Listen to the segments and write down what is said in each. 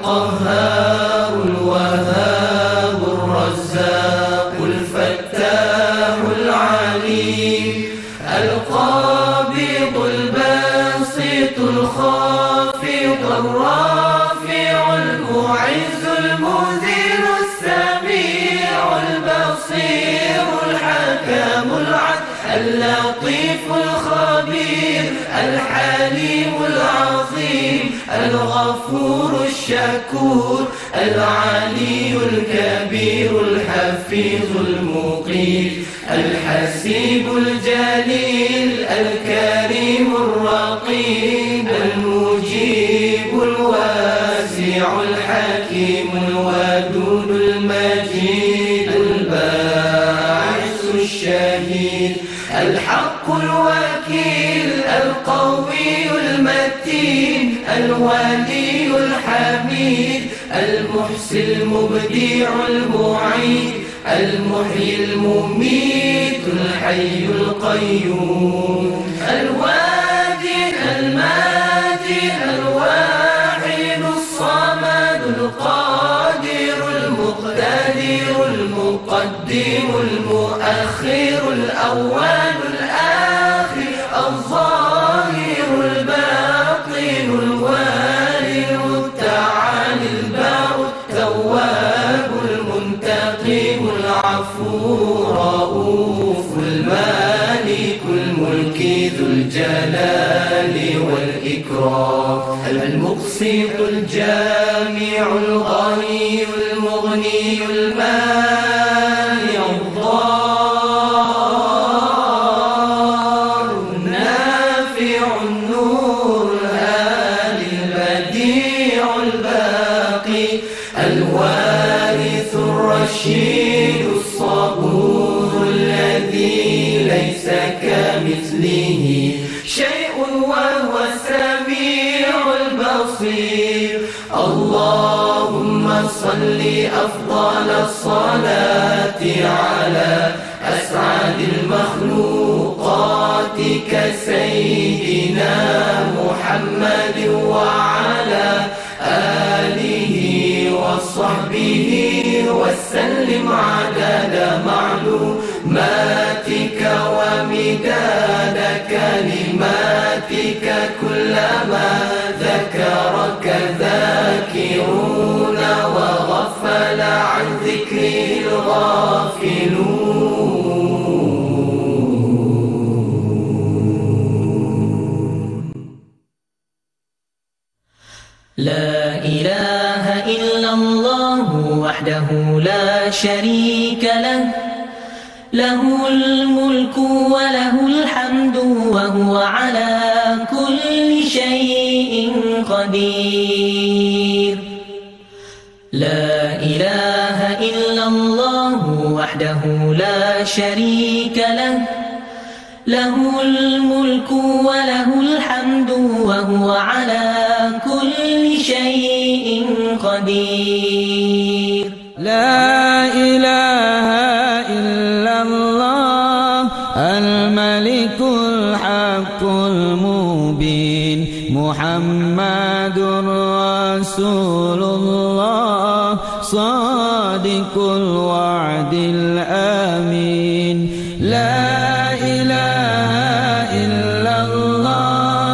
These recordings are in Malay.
القهار الوهاب الرزاق الفتاح العليم القابض الباسط الخافض الرافع المعز المذل السميع البصير الحكم العدل اللطيف الخبير الحليم العظيم الغفور الشكور العلي الكبير الحفيظ المقيت الحسيب الجليل الكريم الرقيب المجيب الواسع الحكيم الودود المجيد الباعث الشهيد الحق الوكيل القوي المتين الولي الحميد المحصي المبدع المعيد المحيي المميت الحي القيوم الوادي الماجي الواحد الصمد القادر المقتدر المقدم المؤخر الأول الآخر الظاهر الباطن الوالي المتعالي البار التواب المنتقم العفو رؤوف المالك الملك ذو الجلال والإكرام المقسط الجامع الغني المغني المانع الضار النافع النور الهادي البديع الباقي الوارث الرشيد الصبور الذي ليس كمثله شيء وهو السميع البصير اللهم صل أفضل الصلاة على أسعد المخلوقات كسيدنا محمد وعلى آله وصحبه وسلم عدد معلوماتك ومداد كلماتك كلما ذكرك ذاكرون وغفل عن ذكره الغافلون. لا إله إلا الله وحده لا شريك له له الملك وله الحمد وهو على كل شيء قدير. لا إله إلا الله وحده لا شريك له له الملك وله الحمد وهو على كل شيء قدير. لا إله إلا الله الملك الحق المبين محمد رسول الله صادق الوعد الأمين. لا إله إلا الله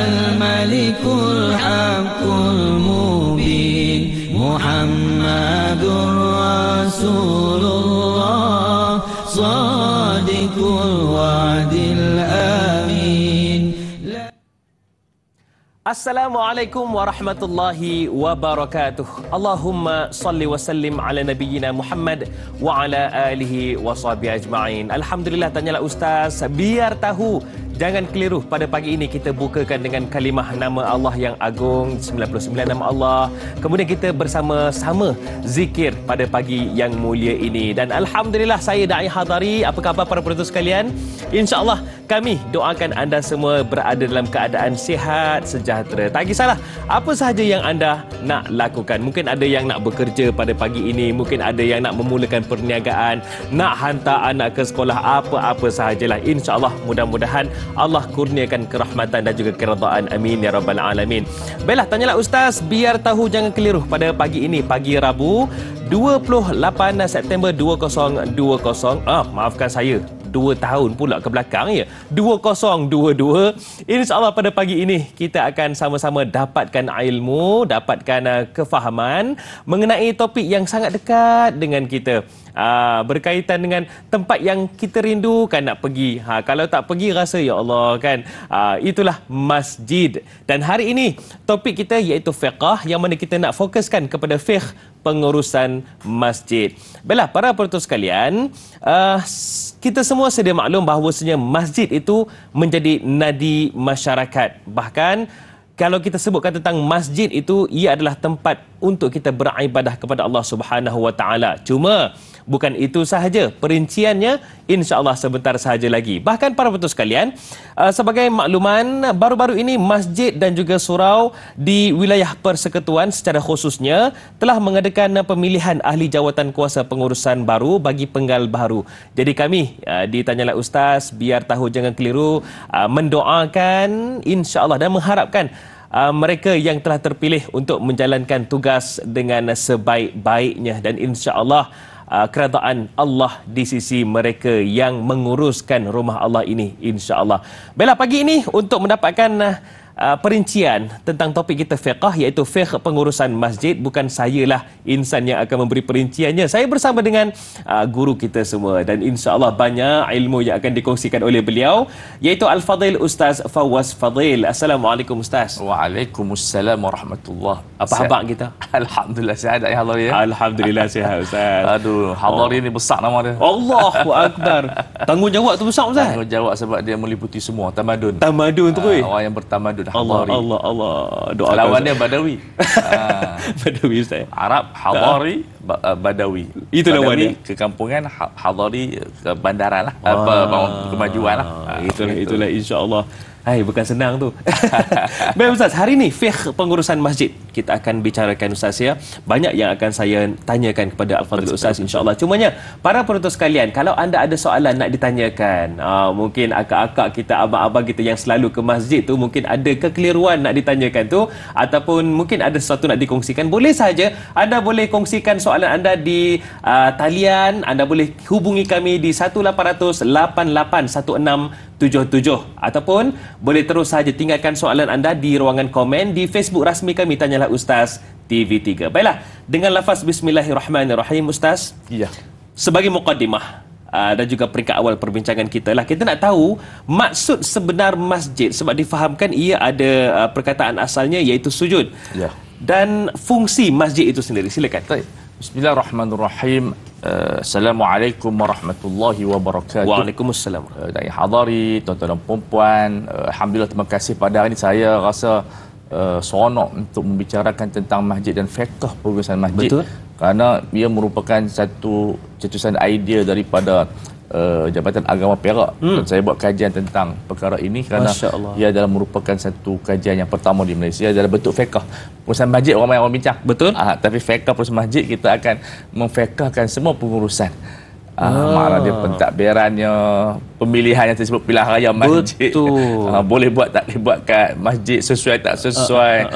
الملك الحق المبين محمد رسول الله صادق الوعد الأمين. Assalamualaikum warahmatullahi wabarakatuh. Allahumma salli wa sallim ala nabiyyina Muhammad wa ala alihi wa sahbihi ajma'in. Alhamdulillah, tanyalah Ustaz, biar tahu. Jangan keliru, pada pagi ini kita bukakan dengan kalimah nama Allah yang agung, 99 nama Allah. Kemudian kita bersama-sama zikir pada pagi yang mulia ini. Dan Alhamdulillah, saya Da'i Hadari. Apa khabar para penonton sekalian? InsyaAllah kami doakan anda semua berada dalam keadaan sihat, sejahtera. Tak kisahlah apa sahaja yang anda nak lakukan. Mungkin ada yang nak bekerja pada pagi ini, mungkin ada yang nak memulakan perniagaan, nak hantar anak ke sekolah, apa-apa sahajalah. InsyaAllah mudah-mudahan Allah kurniakan kerahmatan dan juga keredaan. Amin ya rabbal alamin. Baiklah, tanyalah Ustaz biar tahu jangan keliru pada pagi ini, pagi Rabu 28 September 2020. Maafkan saya, 2 tahun pula ke belakang ya. 2022. InsyaAllah pada pagi ini kita akan sama-sama dapatkan ilmu, dapatkan kefahaman mengenai topik yang sangat dekat dengan kita. Berkaitan dengan tempat yang kita rindukan nak pergi. Kalau tak pergi rasa ya Allah kan. Itulah masjid. Dan hari ini topik kita iaitu fiqh, yang mana kita nak fokuskan kepada fiqh pengurusan masjid. Baiklah para penonton sekalian, kita semua sedia maklum bahawasanya masjid itu menjadi nadi masyarakat. Bahkan kalau kita sebutkan tentang masjid itu, ia adalah tempat untuk kita beribadah kepada Allah Subhanahu Wa Taala. Cuma bukan itu sahaja, perinciannya insya-Allah sebentar sahaja lagi. Bahkan para penonton sekalian, sebagai makluman, baru-baru ini masjid dan juga surau di wilayah Persekutuan secara khususnya telah mengadakan pemilihan ahli jawatan kuasa pengurusan baru bagi penggal baru. Jadi kami di Tanyalah Ustaz biar tahu jangan keliru mendoakan insya-Allah dan mengharapkan mereka yang telah terpilih untuk menjalankan tugas dengan sebaik-baiknya, dan insya-Allah keredaan Allah di sisi mereka yang menguruskan rumah Allah ini, insya-Allah. Baiklah, pagi ini untuk mendapatkan perincian tentang topik kita fiqh, iaitu fiqh pengurusan masjid, bukan sayalah insan yang akan memberi perinciannya. Saya bersama dengan guru kita semua, dan insya-Allah banyak ilmu yang akan dikongsikan oleh beliau, iaitu Al-Fadhil Ustaz Fawaz Fadhil. Assalamualaikum Ustaz. Waalaikumsalam warahmatullahi. Apa khabar kita? Alhamdulillah sihat ya Hadari ya. Alhamdulillah sihat Ustaz. Aduh, Hadari ni besar nama dia. Allahu Akbar. Tanggungjawab tu besar Ustaz. Tanggungjawab sebab dia meliputi semua tamadun. Tamadun tu orang yang bertamadun. Allah doa lawan dia Badawi. Badawi Ustaz. Arab, Hadari, Badawi. Itu lawan dia. Kekampungan, Hadari bandaran lah. Kemajuan lah. Itulah insya-Allah. Hai, bukan senang tu. Baik Ustaz, hari ni fiqh pengurusan masjid kita akan bicarakan Ustaz ya. Banyak yang akan saya tanyakan kepada Al-Fadhil Ustaz insya-Allah. Cumanya para penonton sekalian, kalau anda ada soalan nak ditanyakan, mungkin akak-akak kita, abang-abang kita yang selalu ke masjid tu, mungkin ada kekeliruan nak ditanyakan tu, ataupun mungkin ada sesuatu nak dikongsikan, boleh saja anda boleh kongsikan soalan anda di talian. Anda boleh hubungi kami di 1800 881677, ataupun boleh terus saja tinggalkan soalan anda di ruangan komen di Facebook rasmi kami Tanyalah Ustaz TV3. Baiklah, dengan lafaz bismillahirrahmanirrahim Ustaz. Ya. Sebagai muqaddimah dan juga peringkat awal perbincangan kita lah, kita nak tahu maksud sebenar masjid, sebab difahamkan ia ada perkataan asalnya iaitu sujud. Ya. Dan fungsi masjid itu sendiri. Silakan. Baik. Bismillahirrahmanirrahim. Assalamualaikum warahmatullahi wabarakatuh. Waalaikumsalam. Dari Hadari, tuan-tuan dan puan-puan, alhamdulillah, terima kasih pada hari ini. Saya rasa seronok untuk membicarakan tentang masjid dan fiqh pengurusan masjid. Betul. Kerana ia merupakan satu cetusan idea daripada Jabatan Agama Perak. Dan saya buat kajian tentang perkara ini kerana ia adalah merupakan satu kajian yang pertama di Malaysia dalam bentuk fiqh pengurusan masjid. Ramai orang bincang. Betul. Tapi fiqh pengurusan masjid, kita akan memfiqhkan semua pengurusan. Makna dia pentadbirannya, pemilihan yang tersebut, pilihan raya masjid. Betul. Boleh buat tak boleh buat kat masjid, sesuai tak sesuai,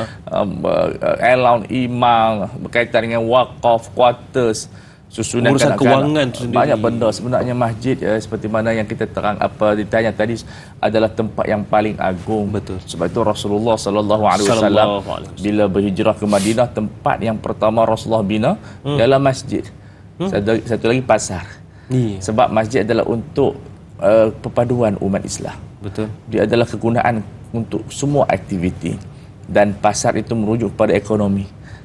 allowance imam, berkaitan dengan wakaf, quarters, susunan urusan kewangan tu sendiri. Banyak benda sebenarnya masjid seperti mana yang kita terang apa ditanya tadi, adalah tempat yang paling agung. Betul. Sebab itu Rasulullah sallallahu alaihi wasallam bila berhijrah ke Madinah, tempat yang pertama Rasulullah bina ialah masjid. Satu lagi pasar. Sebab masjid adalah untuk perpaduan umat Islam. Betul. Dia adalah kegunaan untuk semua aktiviti, dan pasar itu merujuk kepada ekonomi.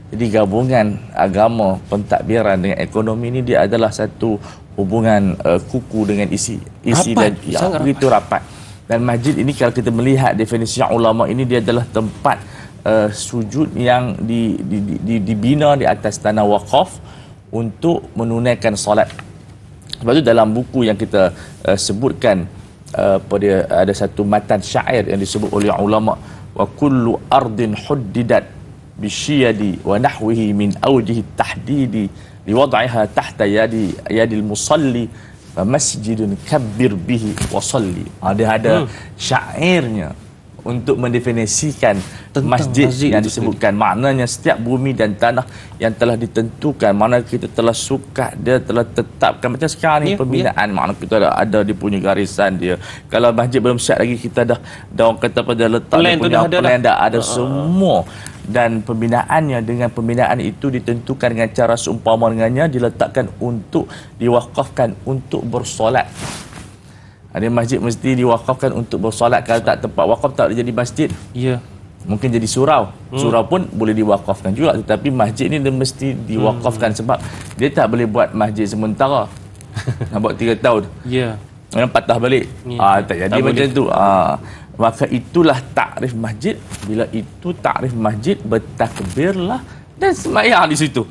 Jadi gabungan agama, pentadbiran dengan ekonomi ini, dia adalah satu hubungan kuku dengan isi rapat, dan begitu rapat. Dan masjid ini kalau kita melihat definisi ulama ini, dia adalah tempat sujud yang dibina di atas tanah wakaf untuk menunaikan solat. Sebab itu dalam buku yang kita sebutkan ada satu matan syair yang disebut oleh ulama, wa kullu ardin huddidat bisyadi wa nahwihi min awjihi tahdidi liwad'iha tahta yadil musalli fa masjidun kabbir bihi wa salli. Dia ada syairnya untuk mendefinisikan masjid yang disebutkan. Maknanya setiap bumi dan tanah yang telah ditentukan, mana kita telah suka, dia telah tetapkan. Macam sekarang ni pembinaan, makna kita ada dia punya garisan dia. Kalau masjid belum siap lagi, kita dah orang kata pada letak plan dia punya plan, dah ada semua. Dan pembinaannya, dengan pembinaan itu ditentukan dengan cara seumpama dengannya, diletakkan untuk diwakafkan untuk bersolat. Ada masjid mesti diwakafkan untuk bersolat. Kalau tak tempat wakaf, tak boleh jadi masjid. Ya. Mungkin jadi surau. Surau pun boleh diwakafkan juga. Tetapi masjid ni dia mesti diwakafkan sebab dia tak boleh buat masjid sementara. Nak buat 3 tahun. Ya. Yang patah balik. Tak jadi tak macam tu. Maka itulah takrif masjid. Bila itu takrif masjid, bertakbirlah dan sembahyang di situ.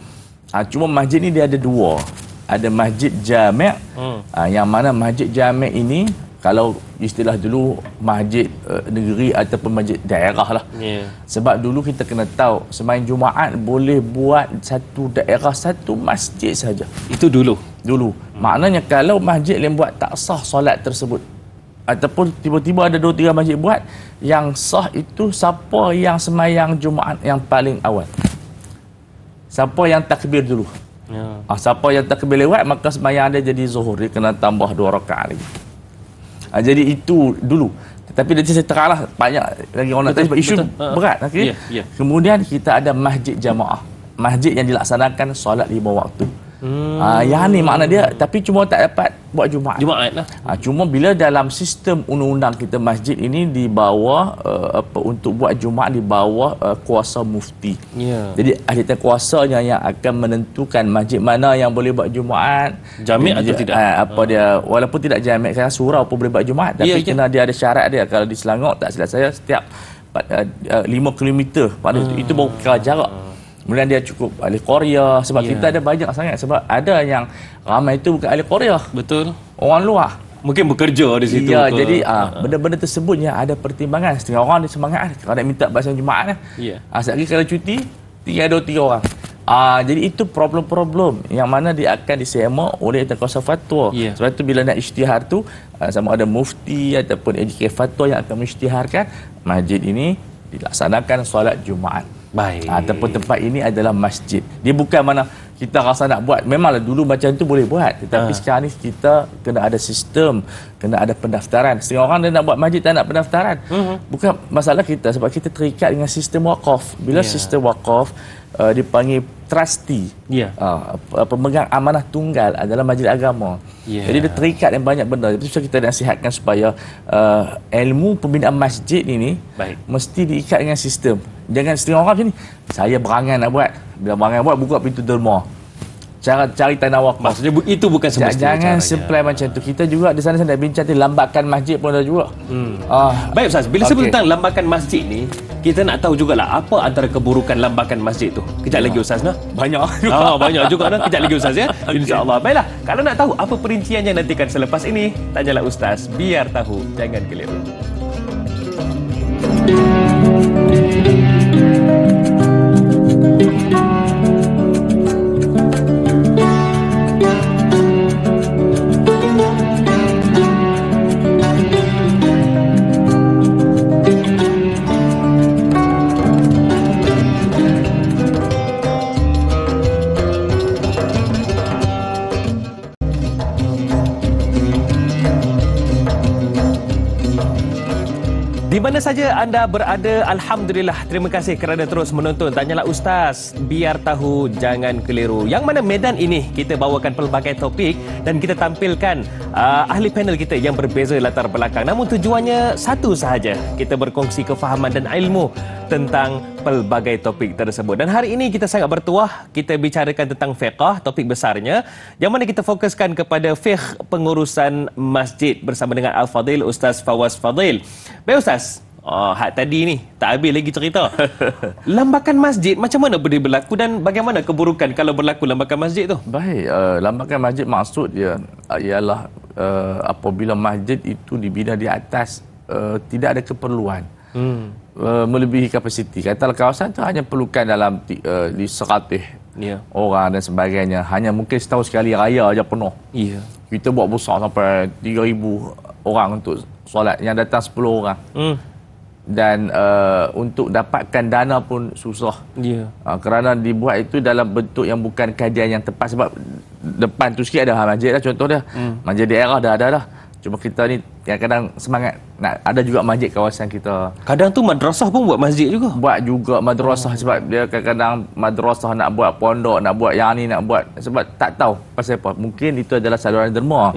Cuma masjid ni dia ada 2. Ada masjid jami', yang mana masjid jami' ini, kalau istilah dulu, masjid negeri ataupun masjid daerah lah. Sebab dulu kita kena tahu, sembahyang Jumaat boleh buat satu daerah, satu masjid saja. Itu dulu? Dulu. Maknanya kalau masjid yang buat, tak sah solat tersebut. Ataupun tiba-tiba ada 2-3 masjid buat, yang sah itu siapa yang sembahyang Jumaat yang paling awal. Siapa yang takbir dulu. Siapa yang takbir lewat, maka sembahyang dia jadi zuhur, dia kena tambah 2 rakaat lagi. Jadi itu dulu. Tetapi nanti saya teranglah, banyak lagi orang nak tanya sebab isu berat. Okay? Kemudian kita ada masjid jamaah, masjid yang dilaksanakan solat 5 waktu. Yang ni makna dia, tapi cuma tak dapat buat Jumaat lah. Cuma bila dalam sistem undang-undang kita, masjid ini di bawah untuk buat Jumaat di bawah kuasa mufti. Jadi ahli kuasanya yang akan menentukan masjid mana yang boleh buat Jumaat, jami' atau tidak. Walaupun tidak jami', kan surau pun boleh buat Jumaat, tapi kena dia ada syarat dia. Kalau di Selangor, tak silap saya, setiap 5 km pada itu baru kira jarak. Kemudian dia cukup ahli Korea, sebab kita ada banyak sangat, sebab ada yang ramai itu bukan ahli Korea. Betul. Orang luar. Mungkin bekerja di situ. Ya, jadi benda-benda tersebutnya ada pertimbangan. Setengah orang dia semangat kalau nak minta bahasa Jumaat lah. Sekali lagi kalau cuti, tinggal 2-3 orang. Jadi itu problem-problem yang mana dia akan disemak oleh kuasa fatwa. Sebab itu bila nak isytihar tu, sama ada mufti ataupun AJK fatwa yang akan mengisytiharkan masjid ini dilaksanakan solat Jumaat. Baik. Ataupun tempat ini adalah masjid. Dia bukan mana kita rasa nak buat. Memanglah dulu macam tu boleh buat. Tetapi sekarang ni kita kena ada sistem, kena ada pendaftaran. Setengah orang dia nak buat masjid tak nak pendaftaran. Bukan masalah kita, sebab kita terikat dengan sistem wakaf. Bila sistem wakaf dipanggil trustee, pemegang amanah tunggal adalah majlis agama. Jadi dia terikat dengan banyak benda. Itu kita nasihatkan supaya ilmu pembinaan masjid ini mesti diikat dengan sistem. Jangan setengah orang macam ni, saya berangan nak buat. Bila berangan buat, buka pintu derma, cari tanah wakaf. Maksudnya itu bukan semestinya. Jangan supply macam tu. Kita juga di sana nak bincang lambakan masjid pun ada juga. Baik Ustaz, bila sebut tentang lambakan masjid ni, kita nak tahu jugalah apa antara keburukan lambakan masjid tu. Kejap lagi Ustaz nah. Banyak. Banyak juga dah. Kejap lagi Ustaz ya. Insya-Allah. Baiklah, kalau nak tahu apa perinciannya, nantikan selepas ini. Tanyalah Ustaz, biar tahu jangan keliru. Di mana saja anda berada, Alhamdulillah, terima kasih kerana terus menonton Tanyalah Ustaz, biar tahu jangan keliru. Yang mana medan ini kita bawakan pelbagai topik dan kita tampilkan ahli panel kita yang berbeza latar belakang. Namun tujuannya satu sahaja, kita berkongsi kefahaman dan ilmu tentang pelbagai topik tersebut. Dan hari ini kita sangat bertuah, kita bicarakan tentang fiqh, topik besarnya, yang mana kita fokuskan kepada fiqh pengurusan masjid bersama dengan Al-Fadil Ustaz Fawaz Fadil. Baik Ustaz, hak tadi ni tak habis lagi cerita. Lambakan masjid macam mana boleh berlaku dan bagaimana keburukan kalau berlaku lambakan masjid tu? Baik, lambakan masjid maksud dia ialah apabila masjid itu dibina di atas tidak ada keperluan melebihi kapasiti. Katalah kawasan itu hanya perlukan dalam di 100 orang dan sebagainya. Hanya mungkin setahun sekali raya aja penuh. Kita buat besar sampai 3,000 orang untuk solat, yang datang 10 orang. Dan untuk dapatkan dana pun susah. Kerana dibuat itu dalam bentuk yang bukan kajian yang tepat. Sebab depan tu sikit ada masjid dah, contoh dia. Masjid daerah dah ada dah. Cuma kita ni kadang-kadang semangat nak ada juga masjid kawasan kita. Kadang tu madrasah pun buat masjid juga. Buat juga madrasah sebab dia kadang-kadang madrasah nak buat pondok, nak buat yang ni, nak buat sebab tak tahu pasal apa. Mungkin itu adalah saluran derma.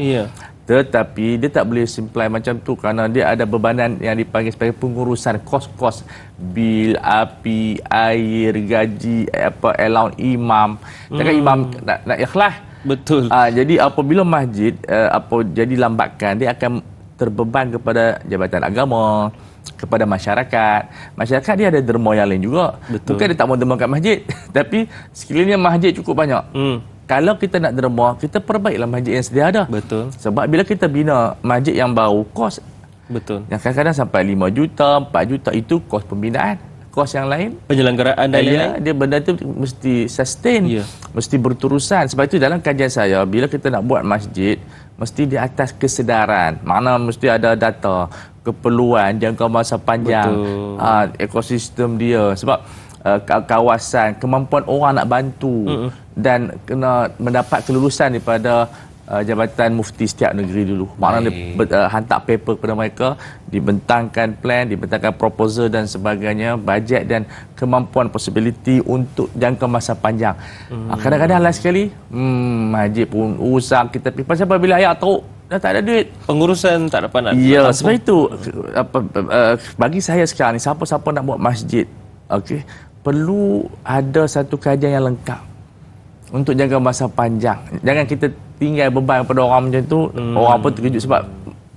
Tetapi dia tak boleh simplai macam tu kerana dia ada bebanan yang dipanggil sebagai pengurusan kos-kos, bil, api, air, gaji, allowance imam. Jangan imam nak ikhlas. Betul. Jadi apabila masjid jadi lambatkan, dia akan terbeban kepada jabatan agama, kepada masyarakat. Masyarakat dia ada derma yang lain juga. Betul. Bukan dia tak mau derma kat masjid, tapi sekiranya masjid cukup banyak. Kalau kita nak derma, kita perbaiklah masjid yang sedia ada. Betul. Sebab bila kita bina masjid yang baru, kos yang kadang-kadang sampai 5 juta, 4 juta, itu kos pembinaan. Kos yang lain, penyelenggaraan dan lain-lain, dia benda tu mesti sustain, mesti berterusan. Sebab itu dalam kajian saya, bila kita nak buat masjid, mesti di atas kesedaran. Mana mesti ada data, keperluan, jangka masa panjang, ekosistem dia. Sebab kawasan, kemampuan orang nak bantu dan kena mendapat kelulusan daripada Jabatan Mufti setiap negeri dulu. Maknanya dia hantar paper kepada mereka, dibentangkan plan, dibentangkan proposal dan sebagainya, bajet dan kemampuan possibility untuk jangka masa panjang. Kadang-kadang last sekali, masjid pun urusan kita pergi. Pasal bila ayat teruk, dah tak ada duit. Pengurusan tak dapat nak. Ya, sebab itu bagi saya sekarang ni, siapa-siapa nak buat masjid, perlu ada satu kajian yang lengkap untuk jangka masa panjang. Jangan kita tinggal beban pada orang macam tu, orang pun terkejut sebab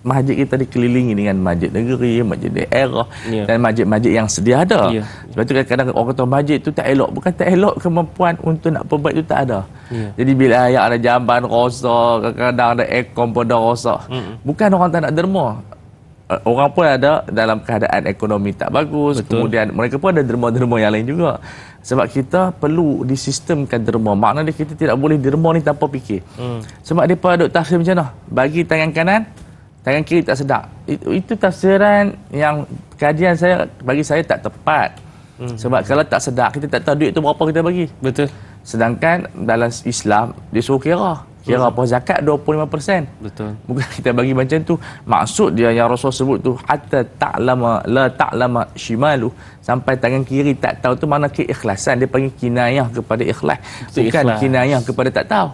masjid kita dikelilingi dengan masjid negeri, masjid daerah dan masjid-masjid yang sedia ada. Sebab tu kadang-kadang orang kata masjid tu tak elok. Bukan tak elok, kemampuan untuk nak perbaik tu tak ada. Jadi bila ayat ada jamban rosak, kadang-kadang ada aircon pun dah rosak. Bukan orang tak nak derma. Orang pun ada dalam keadaan ekonomi tak bagus. Kemudian mereka pun ada derma-derma yang lain juga. Sebab kita perlu disistemkan derma. Maknanya kita tidak boleh derma ni tanpa fikir. Sebab mereka duk tafsir macam mana? Bagi tangan kanan, tangan kiri tak sedap. Itu tafsiran yang kajian saya, bagi saya tak tepat. Sebab kalau tak sedap, kita tak tahu duit tu berapa kita bagi. Betul. Sedangkan dalam Islam, dia suruh kira apa zakat 25%. Betul. Bukan kita bagi macam tu. Maksud dia yang Rasul sebut tu, hatta ta'lama la ta'lama shimalu, sampai tangan kiri tak tahu tu mana keikhlasan. Dia panggil kinayah kepada ikhlas, bukan kinayah kepada tak tahu.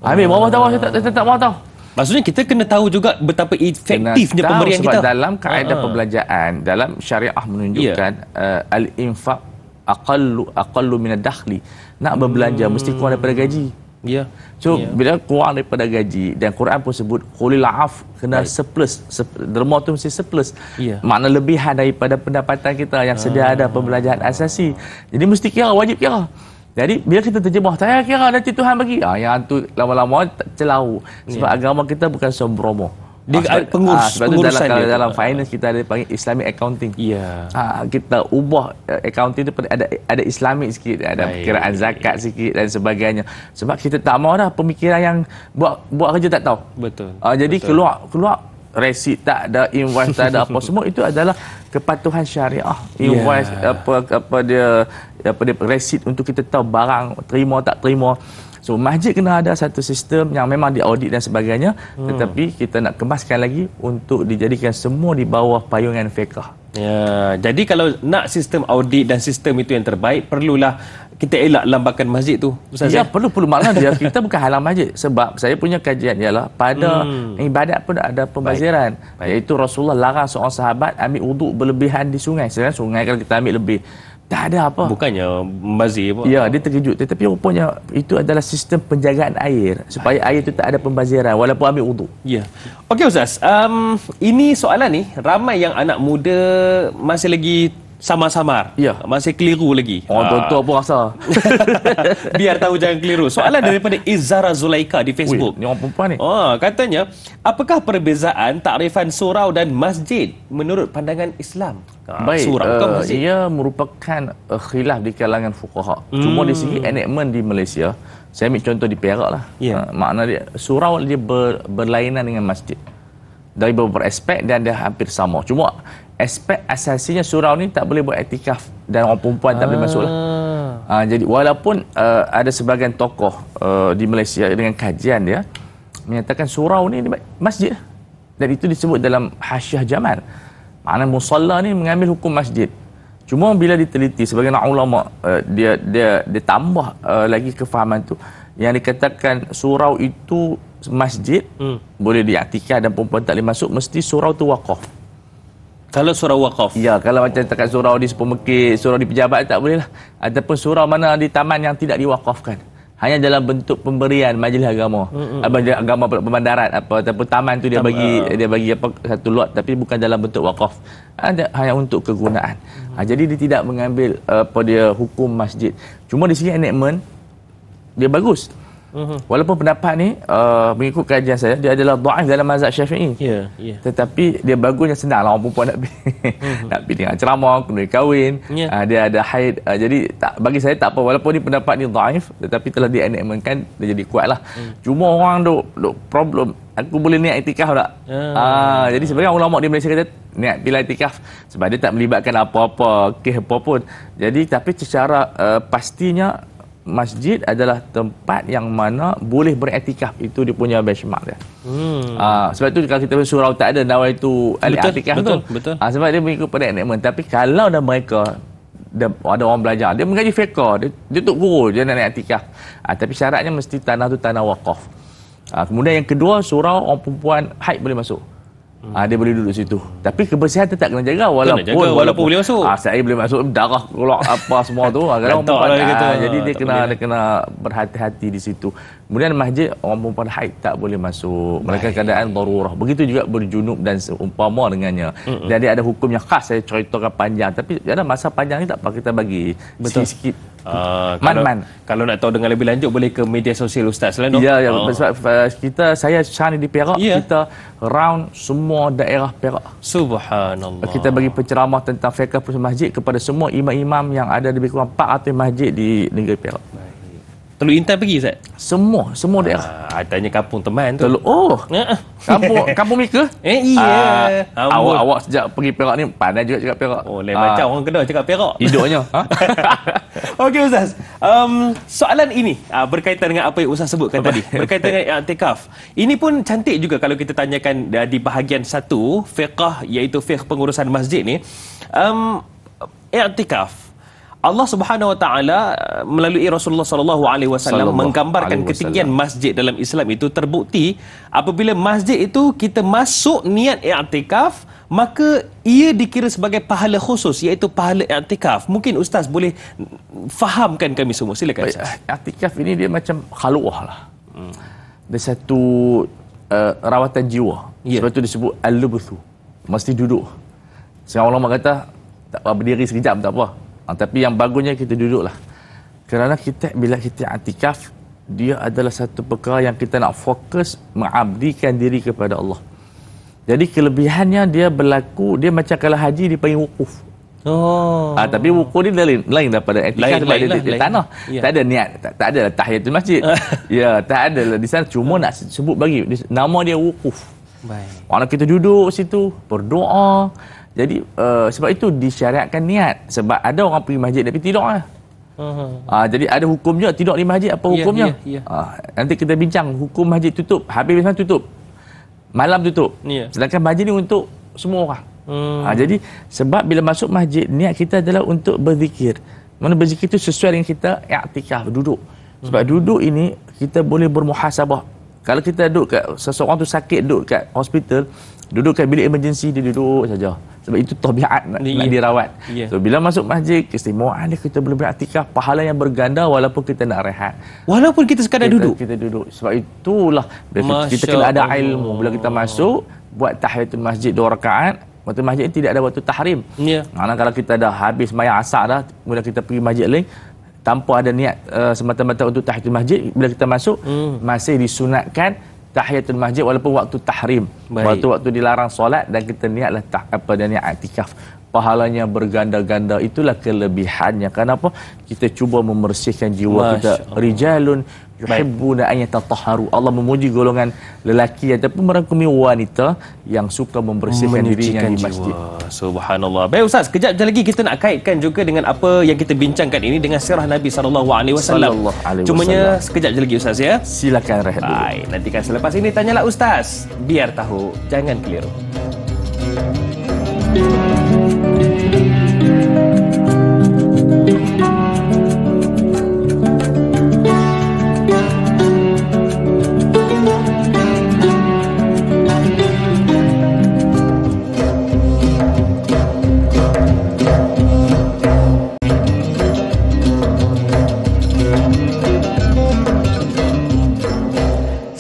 Ambil berapa tahu saya tak mau tahu. Maksudnya kita kena tahu juga betapa efektifnya pemberian kita. Sebab dalam kaedah perbelanjaan, dalam syariah menunjukkan al-infaq aqallu min ad-dakhli. Nak berbelanja mesti kurang daripada gaji. So bila kurang daripada gaji, dan Quran pun sebut qulil af, kena surplus. Derma tu mesti surplus. Makna lebihan daripada pendapatan kita yang sedia ada perbelanjaan asasi. Jadi mesti kira, wajib kira. Jadi bila kita terjemah, saya kira nanti Tuhan bagi. Yang tu lama-lama celau. Sebab agama kita bukan sombromo. Dia pengurusan dia dalam finance kita ada panggil Islamic accounting. Kita ubah accounting tu ada Islamic sikit, ada perkiraan zakat sikit dan sebagainya. Sebab kita tak mau dah pemikiran yang buat kerja tak tahu. Betul. Jadi keluar resit tak ada, invoice tak ada, apa semua itu adalah kepatuhan syariah. Invoice apa dia resit untuk kita tahu barang terima tak terima. So masjid kena ada satu sistem yang memang diaudit dan sebagainya, tetapi kita nak kemaskan lagi untuk dijadikan semua di bawah payungan fiqh. Jadi kalau nak sistem audit dan sistem itu yang terbaik, perlulah kita elak lambakan masjid tu, Ustaz. Perlu maknanya kita bukan halang masjid. Sebab saya punya kajian ialah pada ibadat pun ada pembaziran. Iaitu Rasulullah larang seorang sahabat ambil wuduk berlebihan di sungai. Sekarang sungai kalau kita ambil lebih, tak ada apa. Bukannya membazir pun. Dia terkejut. Tetapi rupanya itu adalah sistem penjagaan air. Supaya air itu tak ada pembaziran walaupun ambil wuduk. Okey Ustaz, ini soalan ni ramai yang anak muda masih lagi samar-samar. Ya. Masih keliru lagi. Orang tua-tua pun rasa. Biar tahu jangan keliru. Soalan daripada Izzara Zulaika di Facebook. Ni orang perempuan ni. Katanya, apakah perbezaan takrifan surau dan masjid menurut pandangan Islam? Baik, Surau ke masjid? ia merupakan khilaf di kalangan fuqaha. Cuma di segi enactment di Malaysia, saya ambil contoh di Perak lah. Makna dia, surau dia berlainan dengan masjid. Dari beberapa aspek dan dia hampir sama. Cuma aspek asasinya surau ni tak boleh buat iktikaf dan orang perempuan tak boleh masuk lah. Jadi walaupun ada sebahagian tokoh di Malaysia dengan kajian dia menyatakan surau ni masjid dan itu disebut dalam Hasyiah Jamal. Maknanya musalla ni mengambil hukum masjid. Cuma bila diteliti sebagian ulama dia tambah lagi kefahaman tu yang dikatakan surau itu masjid boleh diiktikaf dan perempuan tak boleh masuk, mesti surau tu wakaf. Kalau surau wakaf? Ya, kalau macam dekat surau di supermarket, surau di pejabat tak boleh lah. Ataupun surau mana di taman yang tidak diwakafkan. Hanya dalam bentuk pemberian majlis agama. Agama pemandaran ataupun taman tu dia bagi apa satu lot tapi bukan dalam bentuk wakaf. Hanya untuk kegunaan. Jadi dia tidak mengambil hukum masjid. Cuma di sini enactment dia bagus. Walaupun pendapat ni mengikut kajian saya dia adalah dhaif dalam mazhab Syafi'i. Tetapi dia bagusnya senang lah orang perempuan nak pergi nak pergi dengan ceramah, kena kahwin, dia ada haid. Jadi bagi saya tak apa walaupun ni pendapat ni dhaif tetapi telah dienactmentkan dia jadi kuatlah. Cuma orang duk problem aku boleh niat iktikaf tak? Jadi sebenarnya ulama di Malaysia kata niat bila iktikaf sebab dia tak melibatkan apa-apa kes apa pun. Jadi tapi secara pastinya masjid adalah tempat yang mana boleh beriktikaf. Itu dia punya benchmark dia. Sebab tu kalau kita surau tak ada nawaitu al-i'tikaf tu. Sebab dia mengikut pada enactment. Tapi kalau dah mereka ada orang belajar, dia mengaji fiqh, dia tuk guru, dia nak iktikaf. Tapi syaratnya mesti tanah tu tanah wakaf. Kemudian yang kedua, surau orang perempuan haid boleh masuk. Dia boleh duduk situ. Tapi kebersihan tetap kena jaga walaupun boleh masuk. Saya boleh masuk darah keluar apa semua tu. Jadi dia kena berhati-hati di situ. Kemudian masjid orang perempuan haid tak boleh masuk. Mereka keadaan darurah. Begitu juga berjunub dan seumpama dengannya. Dan dia ada hukum yang khas saya ceritakan panjang tapi ada masa panjang ni tak apa kita bagi sikit-sikit. Kalau nak tahu dengan lebih lanjut boleh ke media sosial Ustaz Selano. Ya, sebab saya sekarang di Perak kita round semua daerah Perak. Subhanallah. Kita bagi penceramah tentang fiqh masjid kepada semua imam-imam yang ada lebih kurang 400 masjid di negeri Perak. Teluk Intan pergi Ustaz? Semua daerah. Tanya kampung teman tu. Kampung Mika? Iya. Awak sejak pergi Perak ni pandai juga cakap Perak. Lain macam orang Kedah cakap Perak. Hidupnya. Okey Ustaz. Soalan ini berkaitan dengan apa yang Ustaz sebutkan tadi. Berkaitan dengan i'tikaf. Ini pun cantik juga kalau kita tanyakan di bahagian 1 fiqh iaitu fiqh pengurusan masjid ni. I'tikaf. Allah Subhanahu Wa Taala melalui Rasulullah Sallallahu Alaihi Wasallam menggambarkan ketinggian masjid dalam Islam itu terbukti apabila masjid itu kita masuk niat i'tikaf maka ia dikira sebagai pahala khusus iaitu pahala i'tikaf. Mungkin Ustaz boleh fahamkan kami semua. Silakan Ustaz. I'tikaf ini dia macam khalwah lah. Dia satu rawatan jiwa. Sebab itu disebut al-lubthu. Mesti duduk. Seorang ulama kata tak apa berdiri sekejap tak apa. Tapi yang bagusnya kita duduklah. Kerana bila kita i'tikaf, dia adalah satu perkara yang kita nak fokus mengabdikan diri kepada Allah. Jadi kelebihannya dia berlaku, dia macam kalau haji dipanggil wukuf. Tapi wukuf ni lain daripada i'tikaf sebab dia di tanah. Tak ada niat, tak ada tahiyatul masjid. Tak ada di sana, cuma nak sebut bagi nama dia wukuf. Kalau kita duduk situ berdoa. Jadi sebab itu disyariatkan niat. Sebab ada orang pergi masjid tapi tidur lah. Jadi ada hukumnya tidur di masjid. Apa hukumnya? Nanti kita bincang. Hukum masjid tutup. Habis malam tutup. Malam tutup. Sedangkan masjid ni untuk semua orang. Jadi sebab bila masuk masjid niat kita adalah untuk berzikir. Mana berzikir itu sesuai dengan kita i'tikaf, duduk. Sebab duduk ini kita boleh bermuhasabah. Kalau kita duduk kat seseorang tu sakit duduk kat hospital, duduk kat bilik emergency dia duduk saja. Sebab itu tabiat nak dirawat. So bila masuk masjid, keistimewaan dia kita boleh beriktikaf, pahala yang berganda walaupun kita nak rehat. Walaupun kita sekadar duduk. Kita duduk. Sebab itulah kita kena ada ilmu. Bila kita masuk buat tahiyatul masjid 2 rakaat, Waktu masjid ni tidak ada waktu tahrim. Ya. Mana kalau kita dah habis sembahyang asar dah, kemudian kita pergi masjid lain tanpa ada niat semata-mata untuk tahiyatul masjid, bila kita masuk masih disunatkan tahiyatul masjid walaupun waktu tahrim. Waktu dilarang solat dan kita niatlah niat i'tikaf. Pahalanya berganda-ganda, itulah kelebihannya. Kenapa? Kita cuba membersihkan jiwa kita. Rijalun yuhibbuna an yatatahharu. Allah memuji golongan lelaki ataupun merangkumi wanita yang suka membersihkan dirinya di masjid. Subhanallah. Baik Ustaz, kejap lagi kita nak kaitkan juga dengan apa yang kita bincangkan ini dengan sirah Nabi SAW. Cumanya sekejap je lagi Ustaz ya. Silakan rehat dulu. Baik, nantikan selepas ini Tanyalah Ustaz. Biar tahu, jangan keliru.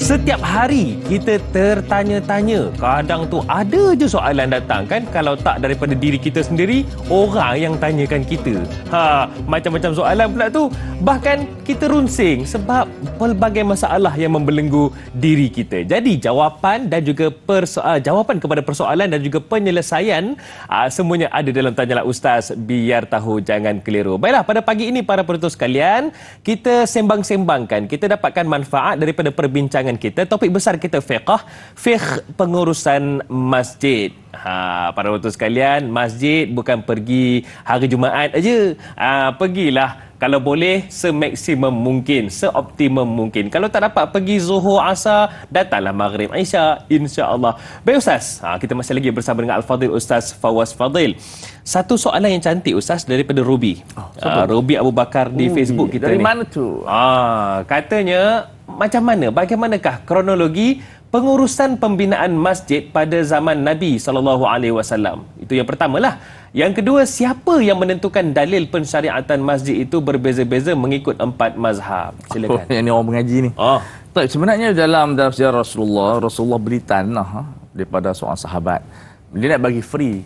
Setiap hari kita tertanya-tanya. Kadang tu ada je soalan datang kan. Kalau tak daripada diri kita sendiri, orang yang tanyakan kita. Macam-macam soalan pula tu. Bahkan kita runsing sebab pelbagai masalah yang membelenggu diri kita. Jadi jawapan dan juga jawapan kepada persoalan dan juga penyelesaian semuanya ada dalam Tanyalah Ustaz. Biar tahu, jangan keliru. Baiklah, pada pagi ini para penonton sekalian, kita sembang-sembangkan, kita dapatkan manfaat daripada perbincangan kita. Topik besar kita fiqh pengurusan masjid. Para penonton sekalian, masjid bukan pergi hari Jumaat aja. Pergilah kalau boleh semaksimum mungkin, seoptimum mungkin. Kalau tak dapat pergi Zuhur, Asar, datanglah Maghrib, Isya, insya-Allah. Baik Ustaz, kita masih lagi bersama dengan Al-Fadhil Ustaz Fawaz Fadil. Satu soalan yang cantik Ustaz daripada Ruby. Ruby Abu Bakar di Facebook kita dari ni. mana tu? Katanya bagaimanakah kronologi pengurusan pembinaan masjid pada zaman Nabi SAW? Itu yang pertamalah. Yang kedua, siapa yang menentukan dalil pensyariatan masjid itu berbeza-beza mengikut 4 mazhab? Silakan. Yang ni orang mengaji ni. Sebenarnya dalam sejarah Rasulullah beli tanah daripada seorang sahabat. Dia nak bagi free.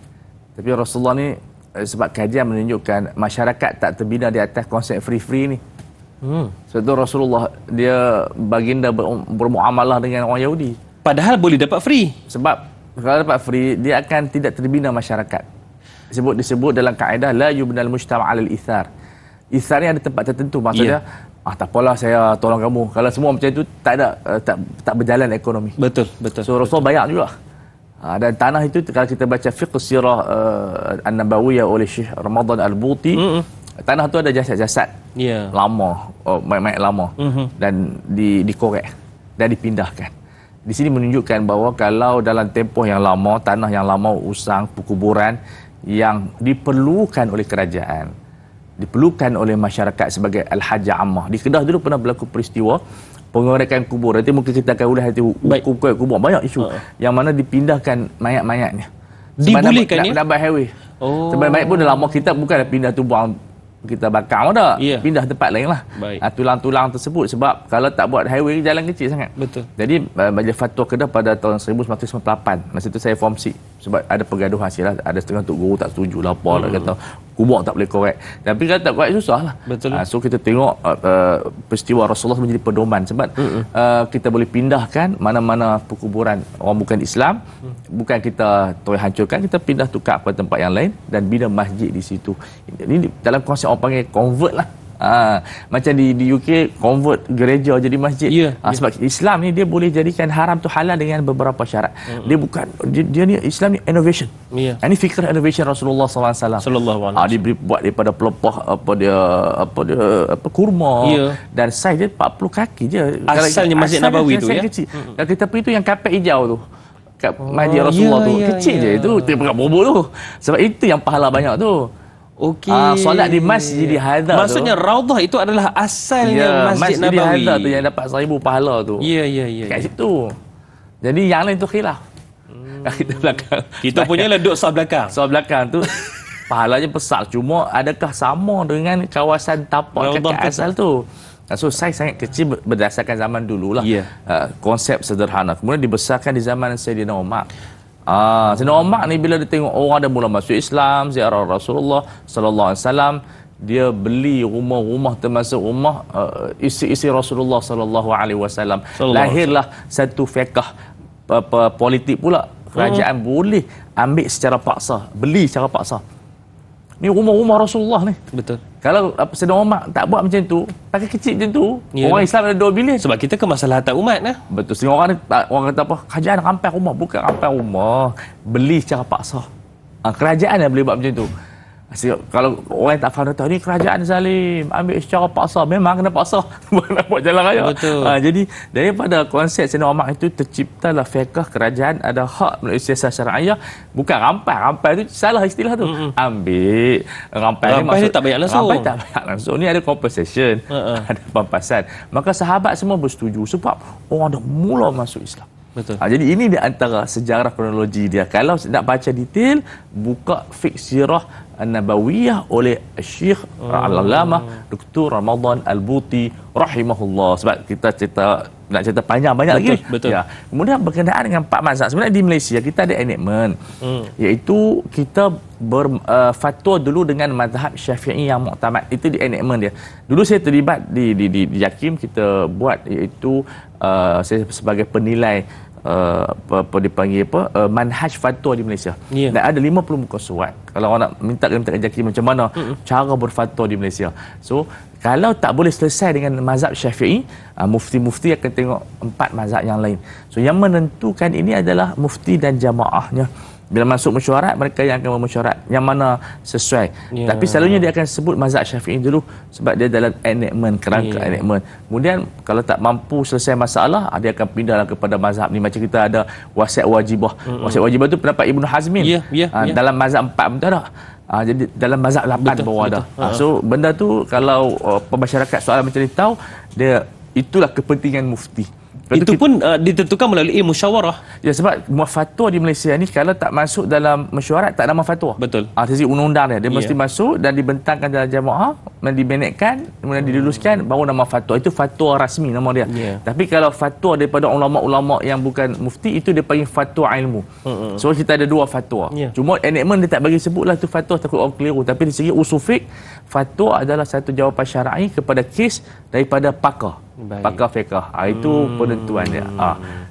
Tapi Rasulullah ni sebab kajian menunjukkan masyarakat tak terbina di atas konsep free-free ni. Sebab tu Rasulullah dia baginda bermuamalah dengan orang Yahudi. Padahal boleh dapat free. Sebab kalau dapat free, dia akan tidak terbina masyarakat. Disebut dalam kaedah la yubnal mujtama' 'alal ithar. Ithar ni ada tempat tertentu, maksudnya tak apalah saya tolong kamu. Kalau semua macam itu tak berjalan ekonomi. Betul. So Rasulullah bayar juga. Dan tanah itu kalau kita baca fiqh sirah An-Nabawiyah oleh Syekh Ramadan Al-Buti, tanah tu ada jasad-jasad lama, mayat lama, dan dikorek dan dipindahkan. Di sini menunjukkan bahawa kalau dalam tempoh yang lama, tanah yang lama usang, perkuburan yang diperlukan oleh kerajaan, diperlukan oleh masyarakat sebagai al-hajah ammah. Di Kedah dulu pernah berlaku peristiwa pengorekan kubur. Nanti mungkin kita akan ulas kubur banyak isu yang mana dipindahkan mayat-mayatnya. Dibolehkan ya? Nak buat highway. Sebab mayat pun dah lama, kita bukanlah pindah tu buang, kita bakar dah. Pindah tempat lain lah. Tulang-tulang tersebut. Sebab kalau tak buat highway, jalan kecil sangat. Betul. Jadi Majlis Fatwa Kedah pada tahun 1998, masa itu saya form 6, sebab ada pergaduhan silah, ada setengah tuk guru tak setuju lah, apa kata kubur tak boleh korek. Tapi kalau tak korek susah lah. Betul. So kita tengok peristiwa Rasulullah menjadi pedoman sebab kita boleh pindahkan mana-mana perkuburan orang bukan Islam, bukan kita hancurkan, kita pindah tukar ke tempat yang lain dan bina masjid di situ. Ini dalam konsep orang panggil convert lah. Macam di UK convert gereja jadi masjid. Sebab Islam ni dia boleh jadikan haram tu halal dengan beberapa syarat. Dia bukan dia ni Islam ni innovation. Ini fikrah innovation Rasulullah SAW. Dia buat daripada pelepah kurma dan saiz dia 40 kaki je. Asalnya Masjid Nabawi tu ya. Kecil. Kalau kita pergi tu yang kapet hijau tu. Kat Masjid Rasulullah tu kecil je itu, tempat bobo tu. Sebab itu yang pahala banyak tu. Solat di Masjid Hadza. Maksudnya Raudhah itu adalah asalnya Masjid Nabawi. Masjid Hadza tu yang dapat 1000 pahala tu. Kat situ. Jadi yang lain tu khilaf. Kita belakang. Kita punya lah duduk sah belakang. Sah belakang tu pahalanya besar. Cuma adakah sama dengan kawasan tapak kaki asal tu? So saiz sangat kecil berdasarkan zaman dululah. Konsep sederhana. Kemudian dibesarkan di zaman Sayyidina Umar. Sayyidina Umar ni bila dia tengok orang dah mula masuk Islam, ziarah Rasulullah sallallahu alaihi wasallam, dia beli rumah-rumah termasuk rumah isi-isi Rasulullah sallallahu alaihi wasallam. Lahirlah satu fiqh politik pula. Kerajaan boleh ambil secara paksa, beli secara paksa. Ni rumah-rumah Rasulullah ni. Betul. Kalau Sayyidina Umar tak buat macam tu, pakai kecil macam tu, orang Islam ada 2 bilion. Sebab kita kemaslahatan umat lah. Betul. Setengah orang ni, orang kata apa? Kerajaan rampai rumah. Bukan rampai rumah. Beli secara paksa. Kerajaan yang boleh buat macam tu. Kalau orang yang tak faham, ni kerajaan zalim, ambil secara paksa. Memang kena paksa. Nak buat jalan raya. Betul. Jadi daripada konsep Sayyidina Umar itu terciptalah fiqh kerajaan ada hak melalui siasat syariah. Bukan rampai. Rampai tu salah istilah tu. Ambil. Rampai ni tak bayar langsung. Rampai tak bayar langsung. Ni ada compensation. Ada pampasan. Maka sahabat semua bersetuju sebab orang dah mula masuk Islam. Betul. Jadi ini di antara sejarah kronologi dia. Kalau nak baca detail, buka fiqh sirah An-Nabawiyah oleh Syekh Al-Allamah Dr. Ramadan Al-Buti rahimahullah. Sebab kita nak cerita panjang banyak lagi. Betul. Ya. Kemudian berkenaan dengan 4 mazhab. Sebenarnya di Malaysia kita ada enactment. Iaitu kita berfatwa dulu dengan mazhab Syafi'i yang muktamad. Itu di enactment dia. Dulu saya terlibat di JAKIM, kita buat iaitu saya sebagai penilai dipanggil manhaj fatwa di Malaysia. Dan ada 50 muka surat. Kalau orang nak minta JAKIM macam mana cara berfatwa di Malaysia. So kalau tak boleh selesai dengan mazhab Syafi'i, mufti-mufti akan tengok 4 mazhab yang lain. So yang menentukan ini adalah mufti dan jamaahnya. Bila masuk mesyuarat, mereka yang akan mesyuarat yang mana sesuai. Tapi selalunya dia akan sebut mazhab Syafi'i dulu sebab dia dalam enactment, kerangka enactment. Kemudian kalau tak mampu selesai masalah, dia akan pindahlah kepada mazhab ni. Macam kita ada wasiat wajibah. Wasiat wajibah tu pendapat Ibnu Hazmin. Dalam mazhab 4 betul tak? Jadi dalam mazhab 8 baru ada. So benda tu kalau pemasyarakat soalan macam ni tahu, dia itulah kepentingan mufti. Itu pun ditentukan melalui musyawarah. Ya, sebab fatwa di Malaysia ni kalau tak masuk dalam mesyuarat tak nama fatwa. Betul. Sisi undang-undang dia mesti masuk dan dibentangkan dalam jamaah, dan dibenekkan, kemudian diluluskan, baru nama fatwa. Itu fatwa rasmi nama dia. Tapi kalau fatwa daripada ulama-ulama yang bukan mufti, itu dia panggil fatwa ilmu. So kita ada 2 fatwa. Cuma enactment dia tak bagi sebutlah tu fatwa, takut orang keliru. Tapi di segi usul fiqh, fatwa adalah satu jawapan syar'i kepada kes daripada pakar. Pakar fiqh. Itu penentuan dia.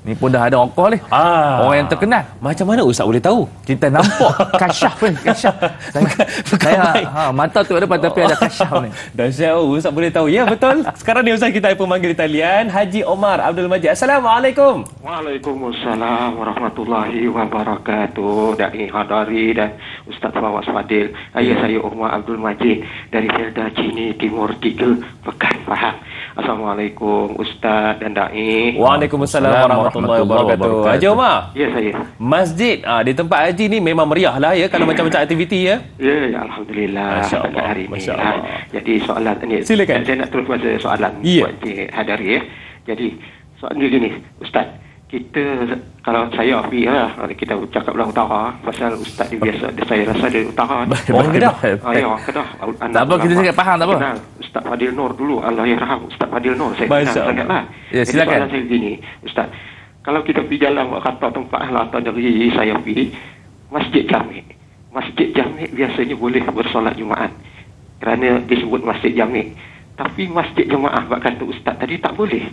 Ni pun dah ada orang ni. Orang yang terkenal. Macam mana Ustaz boleh tahu? Kita nampak kasyaf kan, kasyaf. Saya mata tu ada tapi ada kasyaf ni. Dahsyat, Ustaz boleh tahu. Ya, betul. Sekarang ni Ustaz kita pemanggil di talian Haji Omar Abdul Majid. Assalamualaikum. Waalaikumsalam warahmatullahi wabarakatuh. Dai Hadari dan Ustaz Fawaz Fadil. Saya Omar Abdul Majid dari Felda Cini Timur 3, Pekan Pahang. Assalamualaikum Ustaz dan Dai. Waalaikumsalam warahmatullahi wabarakatuh. Haji Omar. Ya, saya. Masjid di tempat haji ni memang meriah lah ya, kalau macam-macam aktiviti ya. Ya, alhamdulillah. Masya-Allah. Hari ini. Masya-Allah. Jadi soalan ni, silakan. Saya nak terus pada soalan buat Hadari ya. Jadi soalan ni gini, Ustaz. Kita kalau saya Afi lah, kita cakap belah utara pasal Ustaz dia biasa, saya rasa dia utara. Orang Kedah. Ya, orang Kedah. Tak apa, kita cakap faham tak apa. Ustaz Fadil Nur dulu, Allahyarham Ustaz Fadil Nur, saya kenal sangatlah. Ya, silakan. Soalan saya begini, Ustaz. Kalau kita pergi jalan buat kata tempat lah atau dari saya pergi Masjid Jami'. Masjid Jami' biasanya boleh bersolat Jumaat kerana disebut Masjid Jami'. Tapi Masjid Jemaah buat kata Ustaz tadi tak boleh.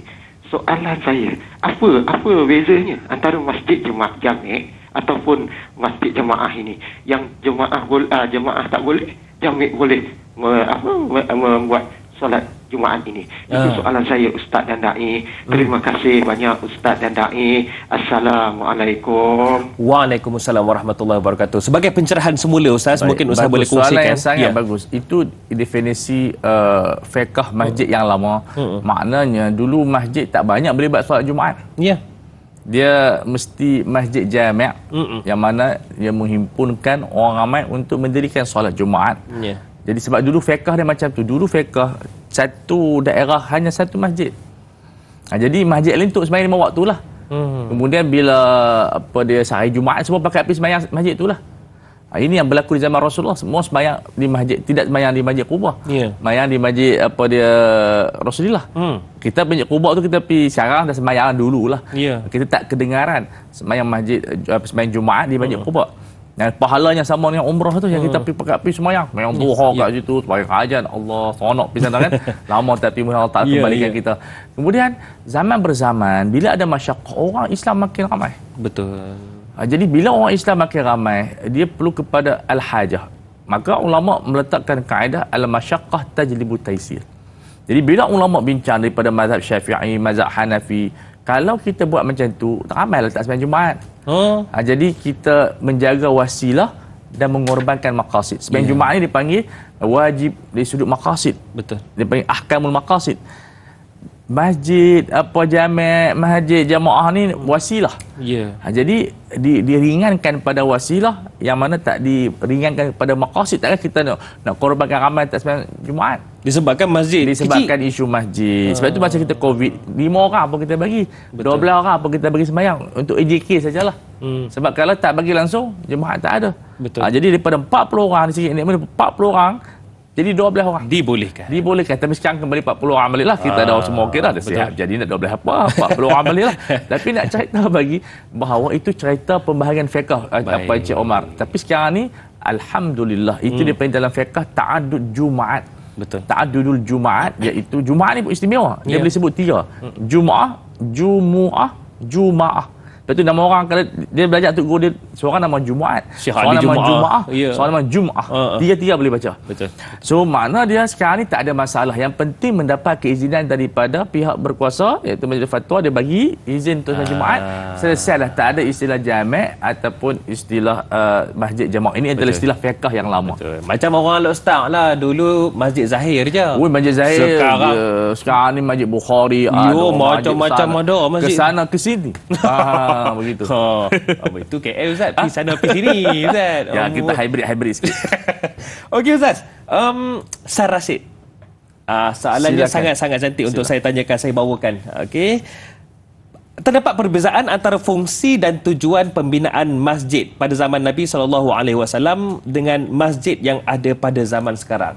Soalan saya, apa bezanya antara Masjid Jami' ataupun Masjid Jemaah ini? Yang jemaah tak boleh, Jami' boleh membuat solat Jumaat ini. Itu soalan saya Ustaz dan Dai. Terima kasih banyak Ustaz dan Dai. Assalamualaikum. Waalaikumsalam warahmatullahi wabarakatuh. Sebagai pencerahan semula Ustaz, mungkin Ustaz boleh kongsikan. Soalan yang sangat bagus. Itu definisi fiqh masjid yang lama. Maknanya dulu masjid tak banyak boleh buat solat Jumaat. Ya. Dia mesti masjid jami' yang mana dia menghimpunkan orang ramai untuk mendirikan solat Jumaat. Jadi sebab dulu fiqh dia macam tu. Dulu fiqh satu daerah hanya satu masjid. Jadi masjid lain untuk sembahyang 5 waktu lah. Kemudian bila dia sehari Jumaat semua pakai pergi sembahyang masjid tu lah. Ini yang berlaku di zaman Rasulullah. Semua sembahyang di masjid, tidak sembahyang di masjid Quba. Sembahyang di masjid Rasulullah. Kita masjid Quba tu kita pergi sekarang dah sembahyang dululah. Kita tak kedengaran sembahyang masjid, sembahyang Jumaat di masjid Quba. Dan pahalanya sama dengan umrah tu yang kita pergi sembahyang. Sembahyang duha kat situ, sembahyang hajat, Allah seronok pergi sana kan. Lama tak pergi, Allah tak kembalikan kita. Kemudian zaman berzaman bila ada masyarakat, orang Islam makin ramai. Betul. Jadi bila orang Islam makin ramai, dia perlu kepada al-hajah. Maka ulama meletakkan kaedah al-masyaqqah tajlibu taysir. Jadi bila ulama bincang daripada mazhab Syafi'i, mazhab Hanafi, kalau kita buat macam tu, ramai letak sembahyang Jumaat. Jadi kita menjaga wasilah dan mengorbankan maqasid. Sembahyang Jumaat ni dipanggil wajib dari sudut maqasid. Betul. Dipanggil ahkamul maqasid. Masjid masjid jamaah ni wasilah. Jadi diringankan pada wasilah, yang mana tak diringankan pada maqasid. Takkan kita nak korbankan ramai tak sembahyang Jumaat disebabkan masjid disebabkan kecil. Isu masjid. Sebab tu masa kita Covid 5 orang apa kita bagi, 12 orang apa kita bagi sembahyang untuk AJK sajalah. Sebab kalau tak bagi langsung jemaah tak ada. Jadi daripada 40 orang di sini, 40 orang jadi 12 orang. Dibolehkan. Tapi sekarang kembali 40 orang balik lah. Kita dah semua okey dah. Dah siap. Jadi nak 12 apa? 40 orang balik lah. Tapi nak cerita bagi bahawa itu cerita pembahagian fiqh apa Encik Omar. Tapi sekarang ni alhamdulillah itu dipanggil dalam fiqh ta'addud Jumaat. Betul. Ta'addudul Jumaat, iaitu Jumaat ni pun istimewa. Dia boleh sebut 3. Jumaah, Jumuah, Jumaah. Lepas tu nama orang, kalau dia belajar untuk guru dia, seorang nama Jumaat, seorang nama Jumaah, seorang nama Jum'ah. Tiga-tiga boleh baca. Betul. So makna dia sekarang ni tak ada masalah. Yang penting mendapat keizinan daripada pihak berkuasa, iaitu Majlis Fatwa, dia bagi izin untuk Jumaat. Selesailah, tak ada istilah jami' ataupun istilah masjid jamaah. Ini adalah istilah fiqh yang lama. Betul. Macam orang Al-Ustaz lah, dulu Masjid Zahir je. Masjid Zahir. Sekarang ni Masjid Bukhari. Macam-macam ada masjid. Kesana ke sini. Begitu. Itu KL Ustaz. Pergi sana pergi sini Ustaz. Ya, kita hybrid sikit. Okey Ustaz. Sar Rashid. Soalannya sangat-sangat cantik untuk saya tanyakan, saya bawakan. Okey. Terdapat perbezaan antara fungsi dan tujuan pembinaan masjid pada zaman Nabi SAW dengan masjid yang ada pada zaman sekarang.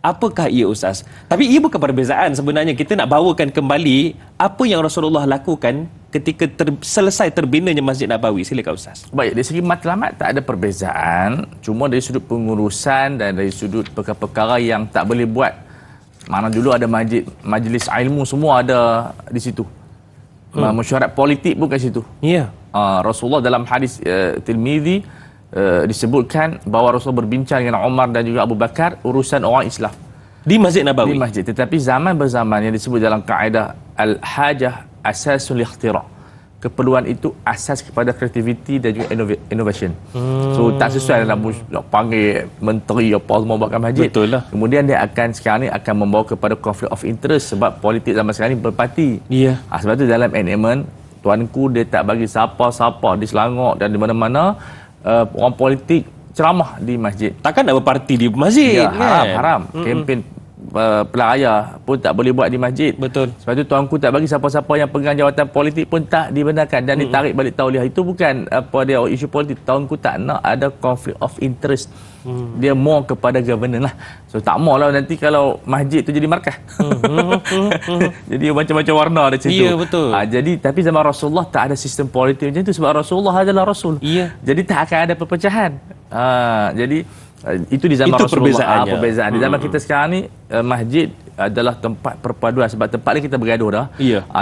Apakah ia Ustaz? Tapi ia bukan perbezaan sebenarnya. Kita nak bawakan kembali apa yang Rasulullah lakukan ketika selesai terbinanya Masjid Nabawi. Silakan Ustaz. Baik, dari segi matlamat tak ada perbezaan. Cuma dari sudut pengurusan dan dari sudut perkara-perkara yang tak boleh buat. Mana dulu ada majlis ilmu, semua ada di situ. Mesyuarat politik pun kat situ. Rasulullah dalam hadis Tirmizi disebutkan bahawa Rasulullah berbincang dengan Umar dan juga Abu Bakar urusan orang Islam di Masjid Nabawi. Di masjid. Tetapi zaman berzaman yang disebut dalam kaedah al-hajah asasul ikhtira'. Keperluan itu asas kepada kreativiti dan juga innovation. So tak sesuai nak panggil menteri apa semua buatkan masjid. Betul lah. Kemudian dia akan sekarang ni akan membawa kepada conflict of interest sebab politik zaman sekarang ni berparti. Sebab tu dalam enactment tuanku dia tak bagi siapa-siapa di Selangor dan di mana-mana orang politik ceramah di masjid. Takkan nak berparti di masjid kan? Haram. Kempen pilihan raya pun tak boleh buat di masjid. Betul. Sebab tu tuanku tak bagi siapa-siapa yang pegang jawatan politik pun tak dibenarkan dan ditarik balik tauliah. Itu bukan dia isu politik. Tuanku tak nak ada conflict of interest. Dia more kepada governance lah. So tak mau lah nanti kalau masjid tu jadi markah. Jadi macam-macam warna ada situ. Ya, betul. Jadi tapi zaman Rasulullah tak ada sistem politik macam tu sebab Rasulullah adalah Rasul. Jadi tak akan ada perpecahan. Jadi itu di zaman Rasulullah. Perbezaan. Di zaman kita sekarang ni masjid adalah tempat perpaduan sebab tempat ni kita bergaduh dah.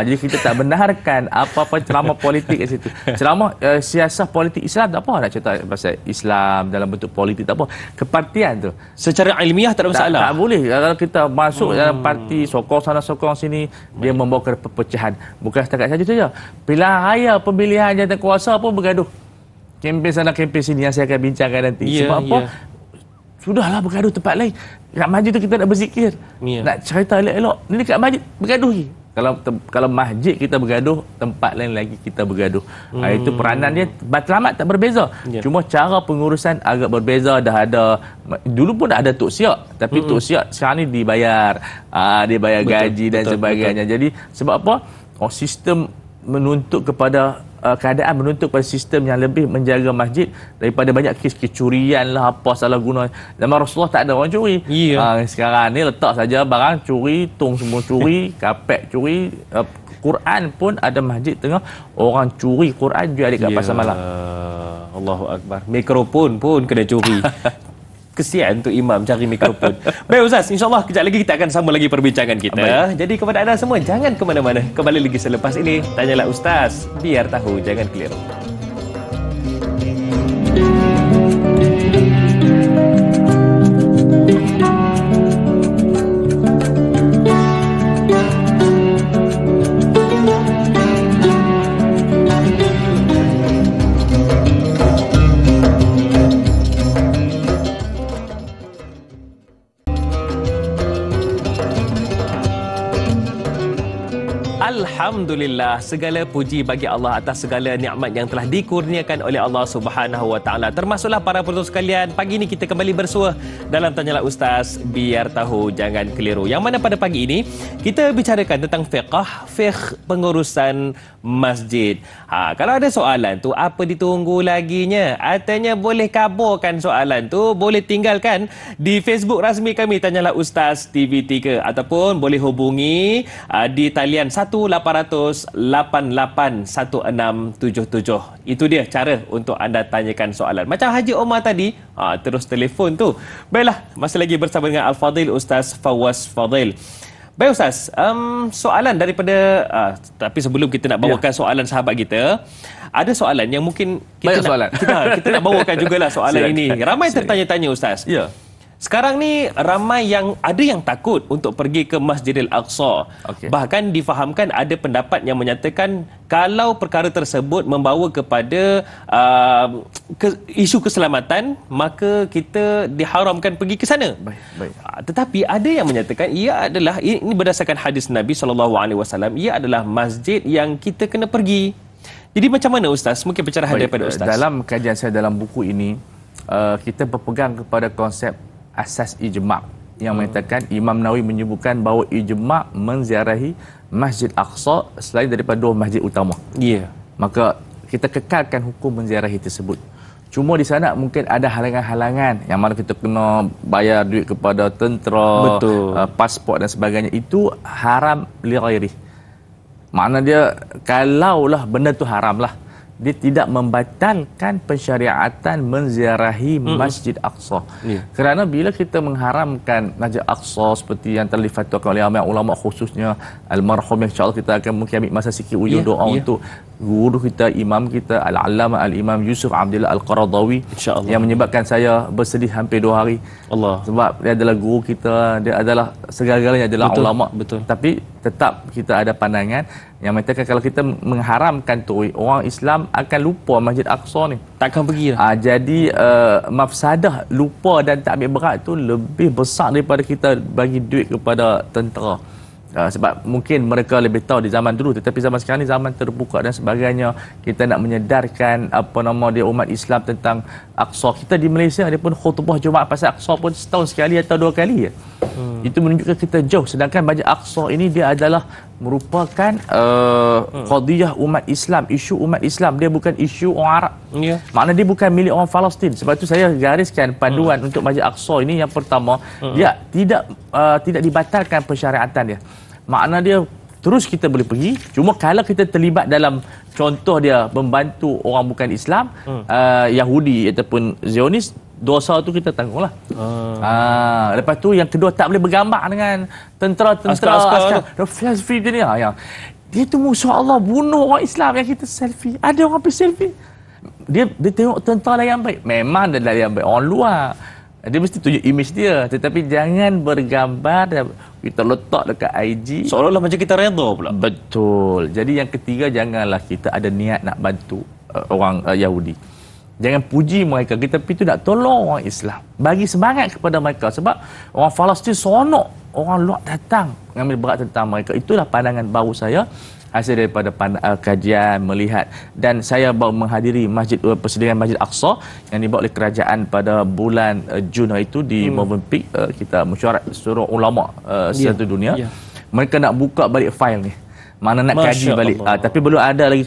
Jadi kita tak benarkan apa-apa ceramah politik kat situ. Ceramah siasah politik Islam tak apa nak cerita pasal Islam dalam bentuk politik tak apa. Kepartian tu secara ilmiah tak ada masalah. Tak boleh. Kalau kita masuk dalam parti sokong sana sokong sini, dia membawa ke perpecahan. Bukan setakat saja saja. Pilihan raya pemilihan jawatan kuasa pun bergaduh. Kempen sana kempen sini yang saya akan bincangkan nanti. Sebab apa? Sudahlah bergaduh tempat lain. Kat masjid tu kita nak berzikir. Nak cerita elok-elok. Ni kat masjid bergaduh lagi. Kalau masjid kita bergaduh, tempat lain lagi kita bergaduh. Itu peranan dia. Matlamat tak berbeza. Cuma cara pengurusan agak berbeza. Dah ada, dulu pun dah ada tok siak. Tapi tok siak sekarang ni dibayar. Dia bayar gaji dan sebagainya. Jadi sebab apa? Sistem menuntut kepada keadaan menuntut pada sistem yang lebih menjaga masjid daripada banyak kes kecurian lah, apa salah guna. Zaman Rasulullah tak ada orang curi. Sekarang ni letak saja barang curi, tong semua curi, kapek curi, Quran pun ada masjid tengah orang curi Quran jual dekat pasar malam. Allahu Akbar. Mikrofon pun kena curi. Kesian untuk imam cari mikrofon. Baik Ustaz, insyaAllah kejap lagi kita akan sambung lagi perbincangan kita. Baik. Jadi kepada anda semua, jangan ke mana-mana. Kembali lagi selepas ini. Tanyalah Ustaz, biar tahu, jangan keliru. Alhamdulillah, segala puji bagi Allah atas segala nikmat yang telah dikurniakan oleh Allah Subhanahu Wa Taala. Termasuklah para penonton sekalian, pagi ini kita kembali bersua dalam Tanyalah Ustaz, biar tahu jangan keliru. Yang mana pada pagi ini kita bicarakan tentang fiqh pengurusan masjid. Kalau ada soalan tu, apa ditunggu laginya? Artinya boleh kaburkan soalan tu, boleh tinggalkan di Facebook rasmi kami Tanyalah Ustaz TV3 ataupun boleh hubungi di talian 1-800-88-1677. Itu dia cara untuk anda tanyakan soalan. Macam Haji Omar tadi, terus telefon tu. Baiklah, masih lagi bersama dengan Al-Fadhil Ustaz Fawaz Fadhil. Baik Ustaz, soalan daripada tapi sebelum kita nak bawakan soalan sahabat kita, ada soalan yang mungkin kita nak bawakan jugalah soalan ini. Ramai tertanya-tanya Ustaz. Ya. Sekarang ni ramai yang ada yang takut untuk pergi ke Masjidil Aqsa. Bahkan difahamkan ada pendapat yang menyatakan kalau perkara tersebut membawa kepada isu keselamatan, maka kita diharamkan pergi ke sana. Tetapi ada yang menyatakan ia adalah, ini berdasarkan hadis Nabi SAW, ia adalah masjid yang kita kena pergi. Jadi macam mana Ustaz? Mungkin pencerahan daripada Ustaz. Dalam kajian saya dalam buku ini, kita berpegang kepada konsep asas ijma' yang menyatakan Imam Nawawi menyebutkan bahawa ijma' menziarahi Masjid Aqsa selain daripada dua masjid utama. Maka kita kekalkan hukum menziarahi tersebut. Cuma di sana mungkin ada halangan-halangan yang mana kita kena bayar duit kepada tentera, pasport dan sebagainya. Itu haram li ghairi. Makna dia kalaulah benda tu haram lah, dia tidak membatalkan pensyariatan menziarahi Masjid Aqsa. Kerana bila kita mengharamkan Masjid Aqsa seperti yang telah difatwakan oleh ulama khususnya almarhum, yang insya-Allah kita akan mungkin ambil masa sikit ujung doa untuk guru kita, imam kita Al-Allamah Al-Imam Yusuf Abdullah Al-Qaradawi, yang menyebabkan saya bersedih hampir 2 hari. Sebab dia adalah guru kita, dia adalah segala-galanya adalah ulama. Tapi tetap kita ada pandangan yang mengatakan kalau kita mengharamkan tu, orang Islam akan lupa Masjid Aqsa ni. Takkan pergi lah. Jadi mafsadah lupa dan tak ambil berat tu lebih besar daripada kita bagi duit kepada tentera. Sebab mungkin mereka lebih tahu di zaman dulu, tetapi zaman sekarang ni zaman terbuka dan sebagainya. Kita nak menyedarkan umat Islam tentang Aqsa. Kita di Malaysia ada pun khutbah Jumaat pasal Aqsa pun setahun sekali atau 2 kali je. Itu menunjukkan kita jauh. Sedangkan Masjid Aqsa ini dia adalah merupakan qadiyah umat Islam, isu umat Islam. Dia bukan isu orang Arab. Maknanya dia bukan milik orang Palestin. Sebab itu saya gariskan panduan untuk Masjid Aqsa ini. Yang pertama, dia tidak dibatalkan pensyariatan dia. Makna dia terus kita boleh pergi. Cuma kalau kita terlibat dalam, contoh dia membantu orang bukan Islam, Yahudi ataupun Zionis, dosa tu kita tangguhlah. Lepas tu yang kedua, tak boleh bergambar dengan tentera-tentera selfie dia ni. Dia tu musuh Allah, bunuh orang Islam yang kita selfie. Ada orang pergi selfie. Dia tengok tentera yang baik. Memang dia yang baik orang luar. Dia mesti tunjuk image dia, tetapi jangan bergambar dan kita letak dekat IG seolah-olah macam kita redha pula. Betul. Jadi yang ketiga, janganlah kita ada niat nak bantu orang Yahudi. Jangan puji mereka, tapi itu nak tolong orang Islam. Bagi semangat kepada mereka. Sebab orang Palestin seronok orang luar datang mengambil berat tentang mereka. Itulah pandangan baru saya hasil daripada kajian, melihat. Dan saya baru menghadiri persidangan Masjid Aqsa yang dibawa oleh kerajaan pada bulan Jun itu di Movenpick. Kita mesyuarat seluruh ulama satu dunia. Mereka nak buka balik fail ni. mana nak kaji balik. Tapi belum ada lagi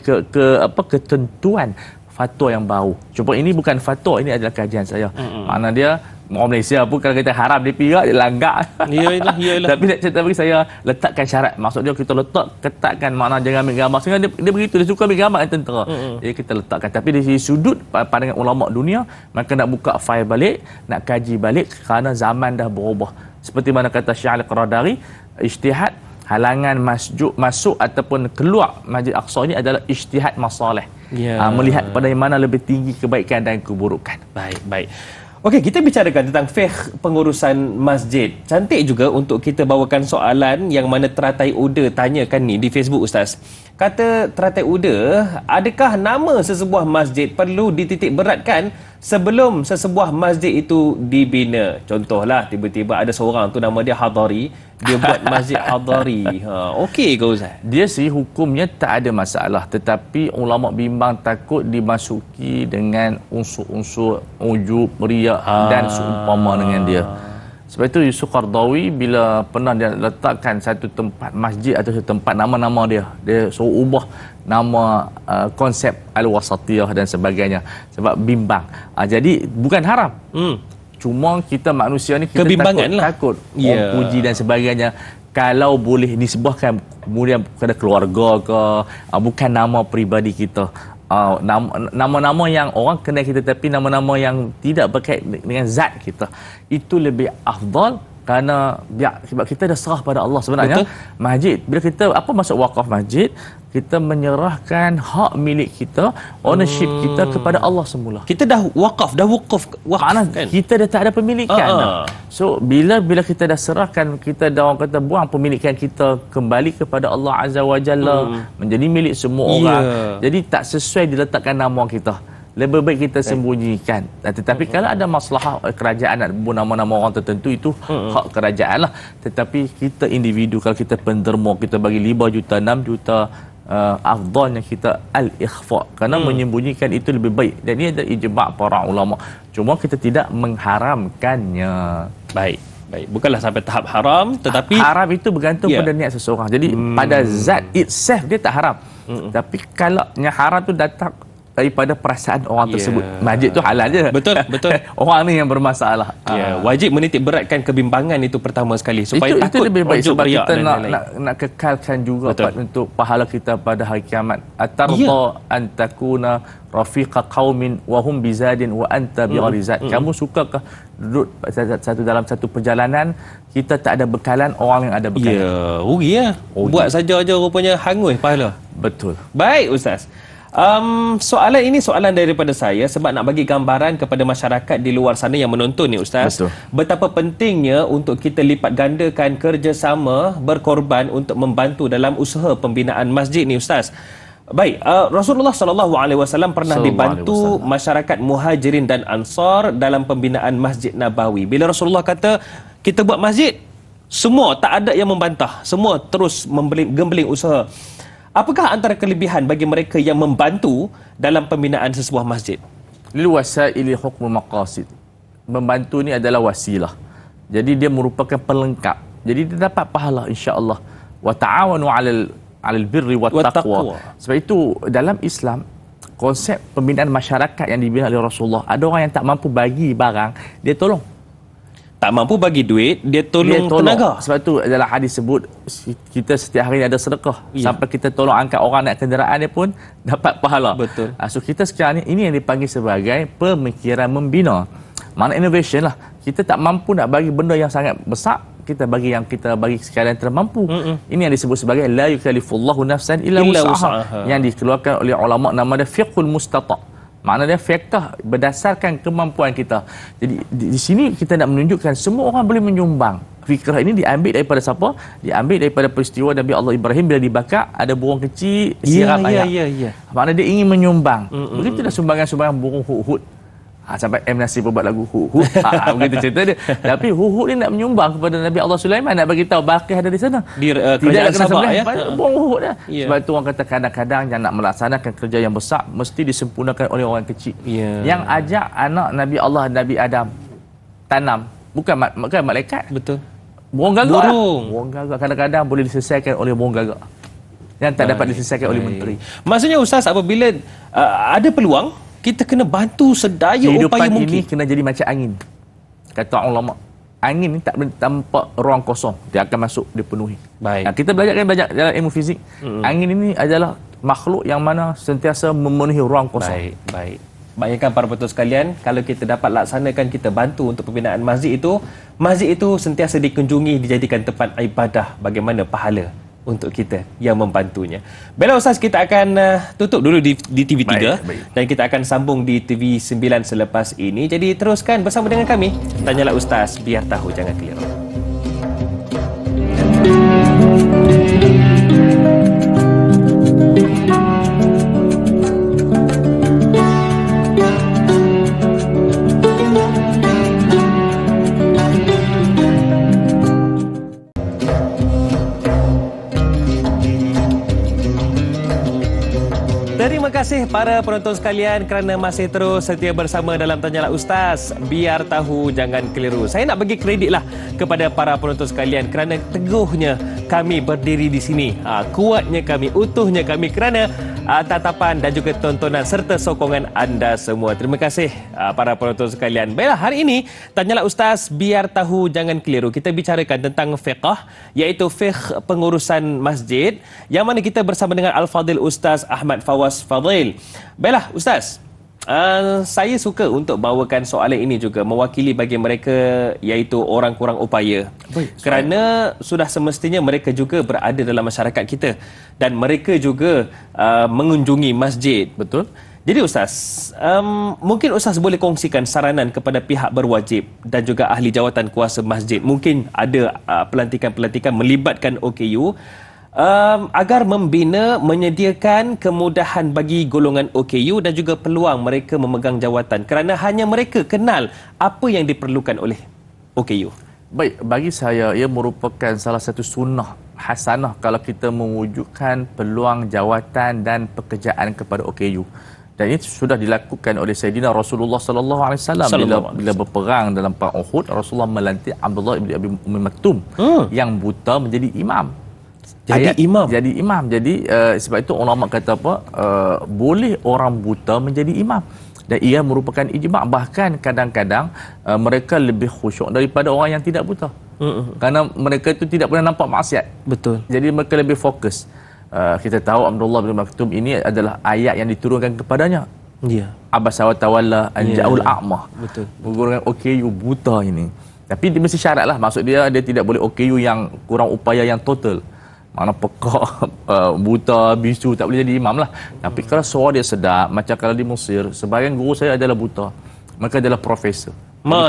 ketentuan fatwa yang baru. Cuma ini bukan fatwa, ini adalah kajian saya. Mana dia orang Malaysia pun kalau kita haram dia pirak, dia langgar. Iyalah. Tapi nak cerita bagi saya letakkan syarat. Maksud dia kita ketatkan makna jangan ambil gambar. Sehingga dia begitu, dia suka ambil gambar yang tentera. Jadi kita letakkan. Tapi dari sudut pandangan ulama dunia, maka nak buka file balik, nak kaji balik kerana zaman dah berubah. Seperti mana kata Syekh Al-Qaradari, ijtihad halangan masuk ataupun keluar Masjid Aqsa ini adalah ijtihad masalih. Melihat pada yang mana lebih tinggi kebaikan dan keburukan. Baik. Okey, kita bicarakan tentang fiqh pengurusan masjid. Cantik juga untuk kita bawakan soalan yang mana Teratai Uda tanyakan ni di Facebook, Ustaz. Kata Teratai Uda, adakah nama sesebuah masjid perlu dititik beratkan sebelum sesebuah masjid itu dibina? Contohlah, tiba-tiba ada seorang tu nama dia Hadari, dia buat masjid Hadari. Okey ke Ustaz? Dia sih hukumnya tak ada masalah, tetapi ulama bimbang takut dimasuki dengan unsur-unsur ujub, riak dan seumpama dengan dia. Sebab itu Yusuf Qaradawi bila pernah dia letakkan satu tempat masjid atau satu tempat nama-nama dia suruh ubah nama konsep Al-Wasatiyah dan sebagainya sebab bimbang. Jadi bukan haram. Cuma kita manusia ni kita takut orang puji dan sebagainya. Kalau boleh disebutkan kemudian kepada keluarga ke, bukan nama peribadi kita. Nama-nama yang orang kenal kita tapi nama-nama yang tidak berkait dengan zat kita, itu lebih afdal kerana sebab kita dah serah pada Allah sebenarnya. Betul. Masjid, bila kita masuk wakaf masjid, kita menyerahkan hak milik kita, ownership kita kepada Allah semula. Kita dah wakaf kan? Kita dah tak ada pemilikan. So bila kita dah serahkan, kita dah orang kata buang pemilikan kita kembali kepada Allah Azza wa Jalla, menjadi milik semua orang. Jadi tak sesuai diletakkan nama kita. Lebih baik kita sembunyikan. Tetapi kalau ada masalah kerajaan nak nama-nama orang tertentu, itu hak kerajaan lah. Tetapi kita individu, kalau kita penderma, kita bagi 5 juta, 6 juta, afdalnya kita al-ikhfa, kerana menyembunyikan itu lebih baik. Dan ini adalah ijma' para ulama. Cuma kita tidak mengharamkannya. Baik. Bukanlah sampai tahap haram, tetapi haram itu bergantung pada niat seseorang. Jadi pada zat itself dia tak haram. Tapi kalau yang haram tu datang daripada perasaan orang tersebut. Masjid tu halal je. Betul. Orang ni yang bermasalah. Wajib menitik beratkan kebimbangan itu pertama sekali supaya itu lebih baik sebab kita nak kekalkan juga untuk pahala kita pada hari kiamat. Atarda an takuna rafiqa qaumin wa hum bizadin wa anta bighalizat. Kamu sukakah duduk dalam satu perjalanan kita tak ada bekalan, orang yang ada bekalan? Buat saja rupanya hangus pahala. Betul. Baik Ustaz. Soalan ini soalan daripada saya sebab nak bagi gambaran kepada masyarakat di luar sana yang menonton ni Ustaz. Betul. Betapa pentingnya untuk kita lipat gandakan kerjasama, berkorban untuk membantu dalam usaha pembinaan masjid ni Ustaz. Baik, Rasulullah SAW pernah dibantu masyarakat Muhajirin dan Ansar dalam pembinaan Masjid Nabawi. Bila Rasulullah kata kita buat masjid, semua tak ada yang membantah, semua terus gembeling usaha. Apakah antara kelebihan bagi mereka yang membantu dalam pembinaan sesebuah masjid? Lil wasaili hukmul maqasid. Membantu ni adalah wasilah. Jadi dia merupakan pelengkap. Jadi dia dapat pahala insya-Allah. Wa ta'awanu 'alal birri wat taqwa. Sebab itu dalam Islam konsep pembinaan masyarakat yang dibina oleh Rasulullah, ada orang yang tak mampu bagi barang, dia tolong. Tak mampu bagi duit, dia tolong tenaga. Sebab tu dalam hadis sebut kita setiap hari ada sedekah. Sampai kita tolong angkat orang naik kenderaan dia pun dapat pahala. Betul. So kita sekarang ini yang dipanggil sebagai pemikiran membina. Mana innovation lah. Kita tak mampu nak bagi benda yang sangat besar, kita bagi yang kita bagi sekalian termampu. Ini yang disebut sebagai la yukallifullahu nafsan illa wus'aha. Yang dikeluarkan oleh ulama nama dia fiqhul mustata'. Maknanya fiqh berdasarkan kemampuan kita. Jadi di sini kita nak menunjukkan semua orang boleh menyumbang. Fikrah ini diambil daripada siapa? Diambil daripada peristiwa Nabi Allah Ibrahim bila dibakar, ada burung kecil siram ayam. Maknanya dia ingin menyumbang. Begitulah sumbangan-sumbangan burung hut-hut. Sampai M. Nasir buat lagu hut-hut. Begitu cerita dia. Tapi hut-hut ni nak menyumbang kepada Nabi Allah Sulaiman, nak bagi tahu Balqis ada di sana. Tidak kena sembelih burung hut dah. Sebab itu orang kata kadang-kadang yang nak melaksanakan kerja yang besar mesti disempurnakan oleh orang kecil. Yang ajak anak Nabi Allah, Nabi Adam tanam, bukan malaikat. Betul. Burung gagak. Burung gagak kadang-kadang boleh diselesaikan oleh burung gagak. yang tak dapat diselesaikan oleh menteri. Maksudnya Ustaz, apabila ada peluang, kita kena bantu sedaya upaya mungkin. Kehidupan ini kena jadi macam angin. Kata ulama, angin ni tak boleh tampak ruang kosong, dia akan masuk, dipenuhi. Baik. Kita belajar kan banyak dalam ilmu fizik. Angin ini adalah makhluk yang mana sentiasa memenuhi ruang kosong. Baik. Bayangkan para penonton sekalian, kalau kita dapat laksanakan, kita bantu untuk pembinaan masjid itu sentiasa dikunjungi, dijadikan tempat ibadah, bagaimana pahala untuk kita yang membantunya. Baiklah Ustaz, kita akan tutup dulu di TV3 dan kita akan sambung di TV9 selepas ini. Jadi teruskan bersama dengan kami. Tanyalah Ustaz, biar tahu jangan keliru. Terima kasih para penonton sekalian kerana masih terus setia bersama dalam Tanyalah Ustaz. Biar tahu jangan keliru. Saya nak bagi kreditlah kepada para penonton sekalian kerana teguhnya kami berdiri di sini. Kuatnya kami, utuhnya kami kerana tatapan dan juga tontonan serta sokongan anda semua. Terima kasih para penonton sekalian. Baiklah, hari ini Tanyalah Ustaz, biar tahu jangan keliru. Kita bicarakan tentang fiqh, iaitu fiqh pengurusan masjid, yang mana kita bersama dengan Al-Fadil Ustaz Ahmad Fawaz Fadil. Baiklah Ustaz, saya suka untuk bawakan soalan ini juga mewakili bagi mereka, iaitu orang kurang upaya. Kerana sudah semestinya mereka juga berada dalam masyarakat kita dan mereka juga mengunjungi masjid. Betul? Jadi Ustaz, mungkin Ustaz boleh kongsikan saranan kepada pihak berwajib dan juga ahli jawatan kuasa masjid. Mungkin ada pelantikan-pelantikan melibatkan OKU agar membina, menyediakan kemudahan bagi golongan OKU dan juga peluang mereka memegang jawatan, kerana hanya mereka kenal apa yang diperlukan oleh OKU. Baik, bagi saya ia merupakan salah satu sunnah hasanah kalau kita mewujudkan peluang jawatan dan pekerjaan kepada OKU. Dan ini sudah dilakukan oleh Sayyidina Rasulullah sallallahu alaihi wasallam bila berperang dalam perang Uhud. Rasulullah melantik Abdullah bin Abi Ummi Maktum yang buta menjadi imam. Jadi imam. Jadi sebab itu ulama kata apa? Boleh orang buta menjadi imam. Dan ia merupakan ijma'. Bahkan kadang-kadang mereka lebih khusyuk daripada orang yang tidak buta. Kerana mereka itu tidak pernah nampak maksiat. Betul. Jadi mereka lebih fokus. Kita tahu Abdullah bin Maktum ini adalah ayat yang diturunkan kepadanya. Ya. Abasa wa tawalla an ja'ul a'mah. Betul. Golongan OKU buta ini. Tapi dia mesti syarat lah. Maksud dia tidak boleh OKU yang kurang upaya yang total. Mana pekak, buta, bisu, tak boleh jadi imam lah. Tapi kalau suara dia sedap, macam kalau di Mesir, sebahagian guru saya adalah buta. Mereka adalah profesor.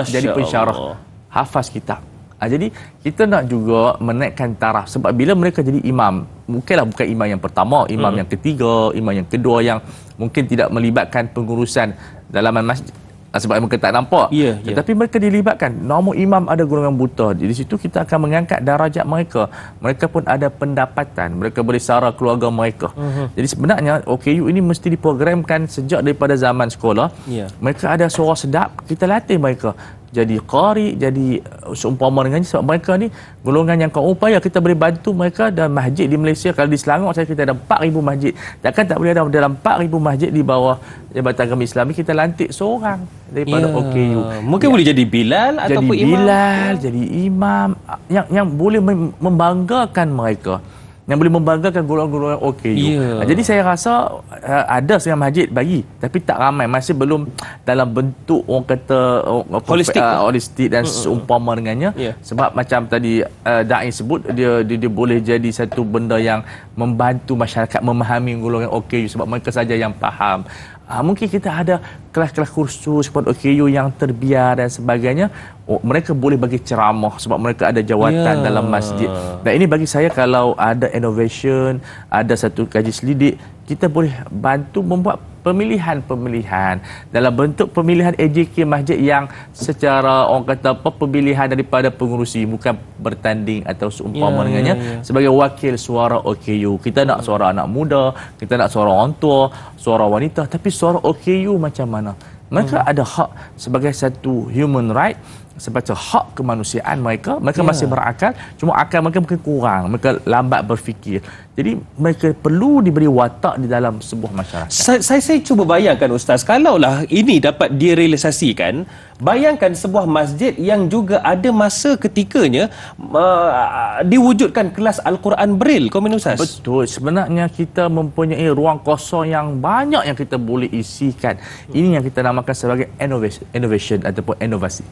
Jadi pensyarah, hafaz kitab. Jadi kita nak juga menaikkan taraf. Sebab bila mereka jadi imam, bukan imam yang pertama, imam yang ketiga, imam yang kedua yang mungkin tidak melibatkan pengurusan dalaman masjid. Sebab mereka tak nampak. Tetapi mereka dilibatkan. Nombor imam ada golongan buta. Di situ kita akan mengangkat darajat mereka. Mereka pun ada pendapatan. Mereka boleh sara keluarga mereka. Jadi sebenarnya OKU ini mesti diprogramkan sejak daripada zaman sekolah. Mereka ada suara sedap, kita latih mereka jadi qari, jadi seumpama dengan sebab mereka ni golongan yang kau upaya, kita boleh bantu mereka. Dan masjid di Malaysia, kalau di Selangor saya kita ada 4,000 masjid. Takkan tak boleh ada dalam 4,000 masjid di bawah Jabatan Agama Islami kita lantik seorang daripada OKU. Mungkin boleh jadi Bilal ataupun imam. Jadi imam yang boleh membanggakan mereka, yang boleh membanggakan golongan-golongan OKU. Jadi saya rasa ada setengah masjid bagi, tapi tak ramai, masih belum dalam bentuk orang kata holistik dan seumpama dengannya. Sebab macam tadi Da'i sebut, dia boleh jadi satu benda yang membantu masyarakat memahami golongan OKU, sebab mereka saja yang faham. Mungkin kita ada kelas-kelas kursus kepada OKU yang terbiar dan sebagainya. Mereka boleh bagi ceramah sebab mereka ada jawatan dalam masjid. Dan ini bagi saya, kalau ada innovation, ada satu kaji selidik, kita boleh bantu membuat pemilihan-pemilihan dalam bentuk pemilihan AJK masjid yang secara orang kata apa, pemilihan daripada pengurusi, bukan bertanding atau seumpama dengannya sebagai wakil suara OKU. Kita nak suara anak muda, kita nak suara orang tua, suara wanita, tapi suara OKU macam mana? Mereka ada hak sebagai satu human right sebagai hak kemanusiaan mereka masih berakal, cuma akal mereka mungkin kurang, mereka lambat berfikir. Jadi mereka perlu diberi watak di dalam sebuah masyarakat. Saya cuba bayangkan Ustaz, kalaulah ini dapat direalisasikan, bayangkan sebuah masjid yang juga ada masa ketikanya diwujudkan kelas Al-Quran Braille, komen Ustaz. Betul, sebenarnya kita mempunyai ruang kosong yang banyak yang kita boleh isikan. Ini yang kita namakan sebagai innovation ataupun inovasi.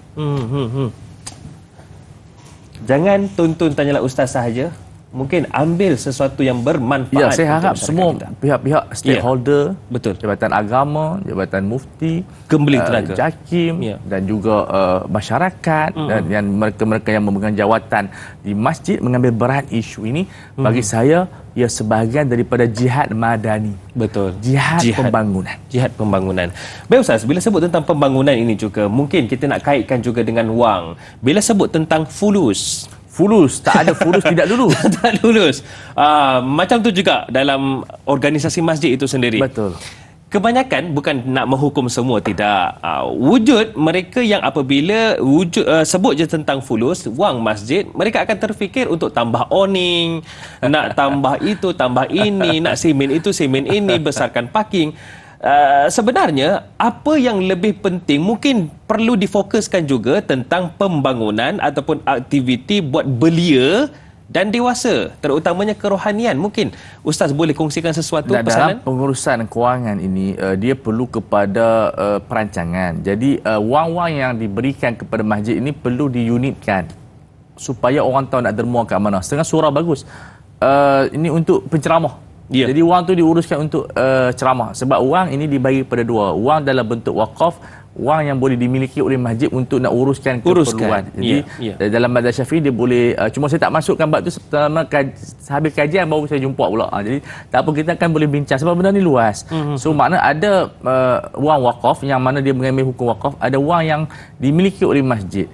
Jangan tonton Tanyalah Ustaz sahaja. Mungkin ambil sesuatu yang bermanfaat. Ya, saya harap semua pihak-pihak stakeholder, betul, Jabatan Agama, Jabatan Mufti, Gembeling Tenaga, JAKIM dan juga masyarakat dan mereka-mereka yang memegang jawatan di masjid mengambil berat isu ini. Bagi saya, ia sebahagian daripada jihad madani. Betul. Jihad pembangunan. Jihad pembangunan. Baik Ustaz, bila sebut tentang pembangunan ini juga, mungkin kita nak kaitkan juga dengan wang. Bila sebut tentang fulus, tak ada fulus tidak lulus. Tak lulus. Macam tu juga dalam organisasi masjid itu sendiri. Betul. Kebanyakan, bukan nak menghukum semua, tidak. Wujud mereka yang apabila sebut je tentang fulus, wang masjid, mereka akan terfikir untuk tambah awning, nak tambah itu, tambah ini, nak semen itu, semen ini, besarkan parking. Sebenarnya apa yang lebih penting mungkin perlu difokuskan juga tentang pembangunan ataupun aktiviti buat belia dan dewasa, terutamanya kerohanian. Mungkin Ustaz boleh kongsikan sesuatu dalam pesanan? pengurusan kewangan ini dia perlu kepada perancangan. Jadi wang-wang yang diberikan kepada masjid ini perlu diunitkan supaya orang tahu nak derma kat mana. Setengah surah bagus. Ini untuk penceramah. Jadi wang tu diuruskan untuk ceramah. Sebab wang ini dibagi pada dua. Wang dalam bentuk wakaf, wang yang boleh dimiliki oleh masjid untuk nak uruskan keperluan. Jadi dalam mazhab Syafi'i dia boleh, cuma saya tak masukkan bab tu selama habis kajian baru saya jumpa pula. Jadi tak apa, kita akan boleh bincang sebab benda ni luas. So makna ada wang wakaf yang mana dia mengambil hukum wakaf, ada wang yang dimiliki oleh masjid.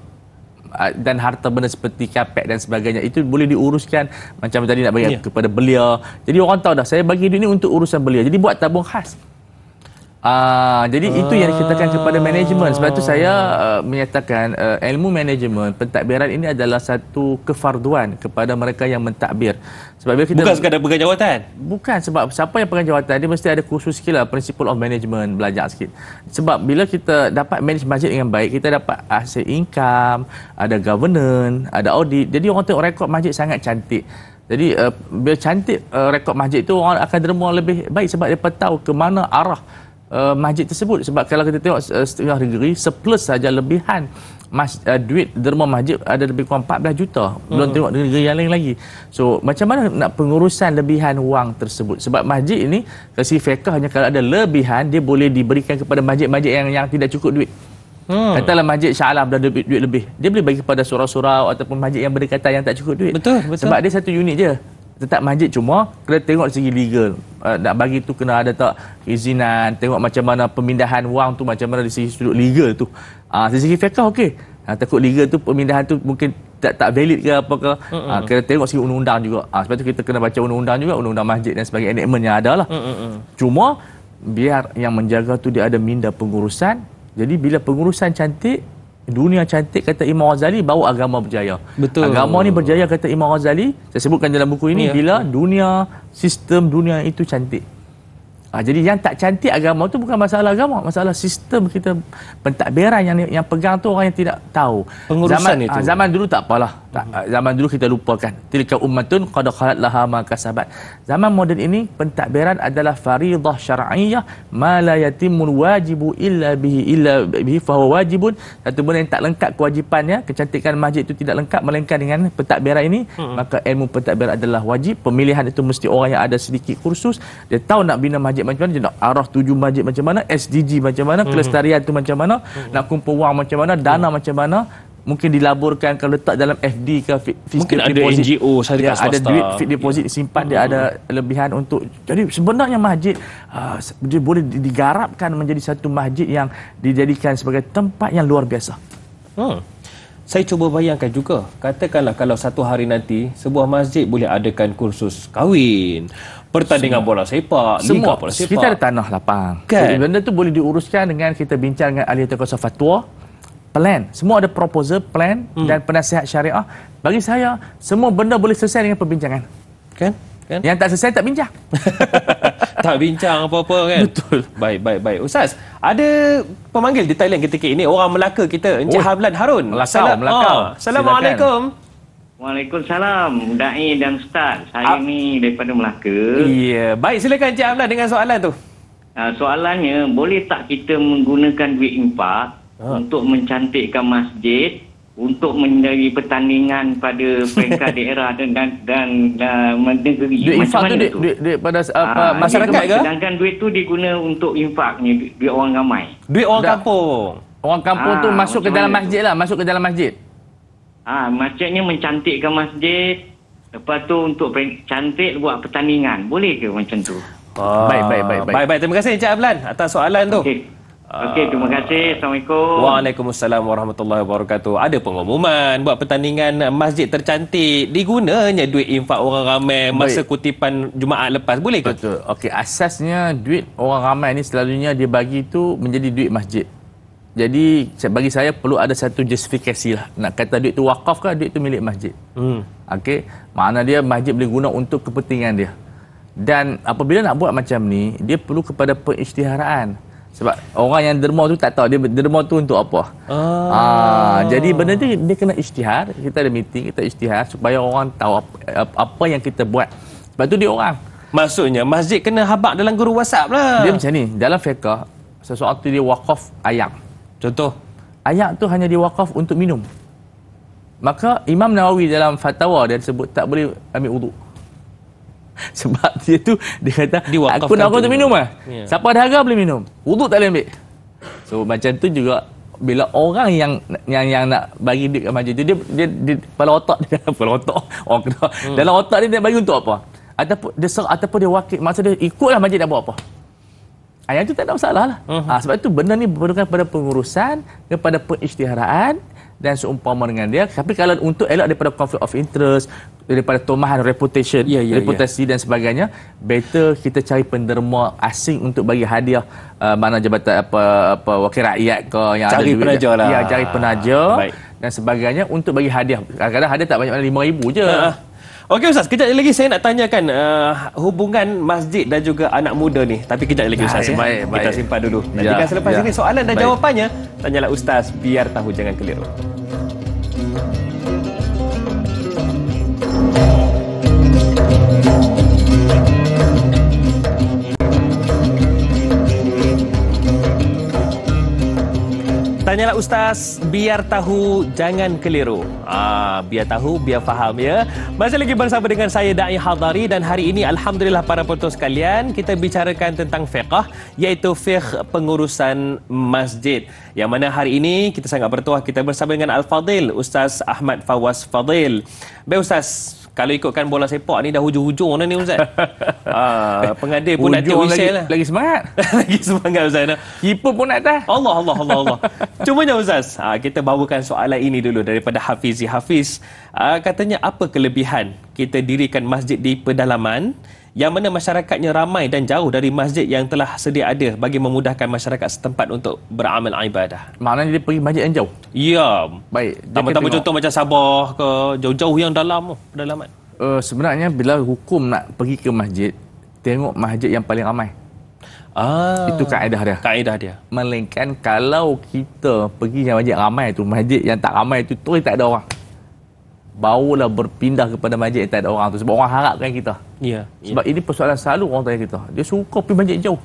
Dan harta benda seperti kapek dan sebagainya itu boleh diuruskan macam tadi nak bagi kepada belia. Jadi orang tahu dah saya bagi duit ni untuk urusan belia. Jadi buat tabung khas. Jadi itu yang dikatakan kepada manajemen. Sebab itu saya menyatakan ilmu manajemen pentadbiran ini adalah satu kefarduan kepada mereka yang mentadbir. Sebab bila kita bukan sekadar pegang jawatan. Bukan, sebab siapa yang pegang jawatan dia mesti ada kursus sikit lah, principle of management, belajar sikit. Sebab bila kita dapat manage masjid dengan baik, kita dapat hasil income, ada governance, ada audit. Jadi orang tengok rekod masjid sangat cantik. Jadi bila cantik rekod masjid itu, orang akan derma lebih baik sebab dia tahu ke mana arah masjid tersebut. Sebab kalau kita tengok setengah negeri, surplus saja lebihan duit derma masjid ada lebih kurang 14 juta. Belum tengok negeri yang lain lagi. So macam mana nak pengurusan lebihan wang tersebut? Sebab masjid ini kasi fiqahnya kalau ada lebihan dia boleh diberikan kepada masjid-masjid yang tidak cukup duit. Katalah masjid Shah Alam dah ada duit lebih, dia boleh bagi kepada surau-surau ataupun masjid yang berdekatan yang tak cukup duit. Betul. Sebab dia satu unit je. Tetap masjid, cuma kena tengok segi legal. Nak bagi tu kena ada tak izinan, tengok macam mana pemindahan wang tu, macam mana dari segi sudut legal tu. Dari segi fiqah okey. Takut legal tu pemindahan tu mungkin tak valid ke apa ke. Kena tengok segi undang-undang juga. Sebab tu kita kena baca undang-undang juga, undang-undang masjid dan sebagainya, enactment yang ada lah. Cuma biar yang menjaga tu dia ada minda pengurusan. Jadi bila pengurusan cantik, dunia cantik, kata Imam Ghazali, baru agama berjaya. Betul. Agama ni berjaya, kata Imam Ghazali, saya sebutkan dalam buku ini, bila dunia, sistem dunia itu cantik. Jadi yang tak cantik agama tu bukan masalah agama, masalah sistem kita pentadbiran yang pegang tu orang yang tidak tahu. Pengurusan itu. Zaman dulu tak apalah. Zaman dulu kita lupakan. Tilka ummatun qad khalat laha ma kasabat. Zaman moden ini pentadbiran adalah faridah syar'iyyah ma la yatimul wajibu illa bihi fa huwa wajibun. Satu benda yang tak lengkap kewajipannya, kecantikan masjid itu tidak lengkap melainkan dengan pentadbiran ini, maka ilmu pentadbiran adalah wajib. Pemilihan itu mesti orang yang ada sedikit kursus, dia tahu nak bina masjid macam mana, dia nak arah tuju masjid macam mana, SDG macam mana, kelestarian tu macam mana, nak kumpul wang macam mana, dana macam mana. Mungkin dilaburkan kalau letak dalam FD ke mungkin ada deposit. NGO syarikat swasta, ada duit fixed deposit simpan, dia ada lebihan untuk. Jadi sebenarnya masjid dia boleh digarapkan menjadi satu masjid yang dijadikan sebagai tempat yang luar biasa. Saya cuba bayangkan juga, katakanlah kalau satu hari nanti sebuah masjid boleh adakan kursus kahwin, pertandingan bola sepak, semua bola sepak. Kita ada tanah lapang. Kan? Jadi benda tu boleh diuruskan dengan kita bincang dengan ahli taqwa fatwa. plan. Semua ada proposal, plan dan penasihat syariah. Bagi saya, semua benda boleh selesai dengan perbincangan. Kan? Yang tak selesai tak bincang. Tak bincang apa-apa kan? Betul. Baik. Ustaz, ada pemanggil di Thailand ketika ini, orang Melaka kita, Encik Hamlan Harun. Melakau. Assalamualaikum. Waalaikumsalam, Da'i dan Ustaz. Saya ni daripada Melaka. Ya, baik, silakan Encik Hamlan dengan soalan tu. Soalannya, boleh tak kita menggunakan duit infak untuk mencantikkan masjid, untuk menjadi pertandingan pada peringkat daerah dan negeri? Duit infak tu duit pada masyarakat ke? Sedangkan duit tu diguna untuk infaknya, duit orang ramai. Duit orang kampung. Orang kampung tu masuk ke dalam masjid lah, masuk ke dalam masjid. Maksudnya mencantikkan masjid, lepas tu untuk cantik buat pertandingan. Boleh ke macam tu? Baik. Terima kasih Encik Hamlan atas soalan tu. Okey, terima kasih. Assalamualaikum. Waalaikumsalam warahmatullahi wabarakatuh. Ada pengumuman buat pertandingan masjid tercantik, digunanya duit infak orang ramai masa kutipan Jumaat lepas. Boleh ke? Betul. Okey, asasnya duit orang ramai ni selalunya dia bagi tu menjadi duit masjid. Jadi bagi saya perlu ada satu justifikasi lah. Nak kata duit tu wakaf ke, duit tu milik masjid. Okey, makna dia masjid boleh guna untuk kepentingan dia. Dan apabila nak buat macam ni, dia perlu kepada pengisytiharaan. Sebab orang yang derma tu tak tahu dia derma tu untuk apa. Jadi benda tu dia kena isytihar. Kita ada meeting, kita isytihar supaya orang tahu apa yang kita buat. Sebab tu dia orang. Maksudnya masjid kena habaq dalam guru WhatsApp lah. Dia macam ni, dalam fiqh sesuatu dia wakaf ayak. Contoh, ayak tu hanya diwakaf untuk minum. Maka Imam Nawawi dalam fatwa dia sebut tak boleh ambil wuduk. Sebab dia tu dia kata aku nak untuk minum lah. Siapa ada harga boleh minum. Wuduk tak boleh ambil. So macam tu juga bila orang yang nak bagi duit ke masjid tu dia kepala otak dia orang kena dalam otak dia bagi untuk apa? Ataupun dia wakil, maksud dia ikutlah masjid nak buat apa. Yang tu tak ada masalah lah. Sebab itu benda ni bergantung pada pengurusan, kepada pengisytiharaan dan seumpama dengan dia. Tapi kalau untuk elak daripada conflict of interest, daripada tomahan reputasi dan sebagainya, better kita cari penderma asing untuk bagi hadiah mana jabatan apa wakil rakyat ke yang cari ada penaja lah. Ya, cari penaja dan sebagainya untuk bagi hadiah. Kadang-kadang hadiah tak banyak, 5,000 je. Okey Ustaz, kejap lagi saya nak tanyakan hubungan masjid dan juga anak muda ni. Tapi kejap lagi Ustaz. Baik. Kita simpan dulu. Nantikan selepas ini soalan dan jawapannya. Tanyalah Ustaz, biar tahu jangan keliru. Tanyalah Ustaz, biar tahu jangan keliru. Biar tahu, biar faham ya. Masih lagi bersama dengan saya Da'i Hadari dan hari ini alhamdulillah para penonton sekalian kita bicarakan tentang fiqh, iaitu fiqh pengurusan masjid. Yang mana hari ini kita sangat bertuah kita bersama dengan Al-Fadil Ustaz Ahmad Fawaz Fadil. Baik Ustaz, kalau ikutkan bola sepak ni dah hujung-hujung dah ni Ustaz. Pengadil pun nak tiup whistle lah. Lagi semangat. Lagi semangat Ustaz. Keeper pun nak dah. Allah. Cumanya Ustaz, kita bawakan soalan ini dulu daripada Hafiz. Katanya apa kelebihan kita dirikan masjid di pedalaman yang mana masyarakatnya ramai dan jauh dari masjid yang telah sedia ada bagi memudahkan masyarakat setempat untuk beramal ibadah. Maknanya dia pergi masjid yang jauh? Ya. Baik. Tambah-tambah contoh macam Sabah ke, jauh-jauh yang dalam pedalaman. Sebenarnya bila hukum nak pergi ke masjid, tengok masjid yang paling ramai. Itu kaedah dia. Melainkan kalau kita pergi yang masjid ramai tu, masjid yang tak ramai tu terus tak ada orang, barulah berpindah kepada masjid yang tak ada orang tu. Sebab orang harapkan kita. Sebab ini persoalan selalu orang tanya kita. Dia suka pergi masjid jauh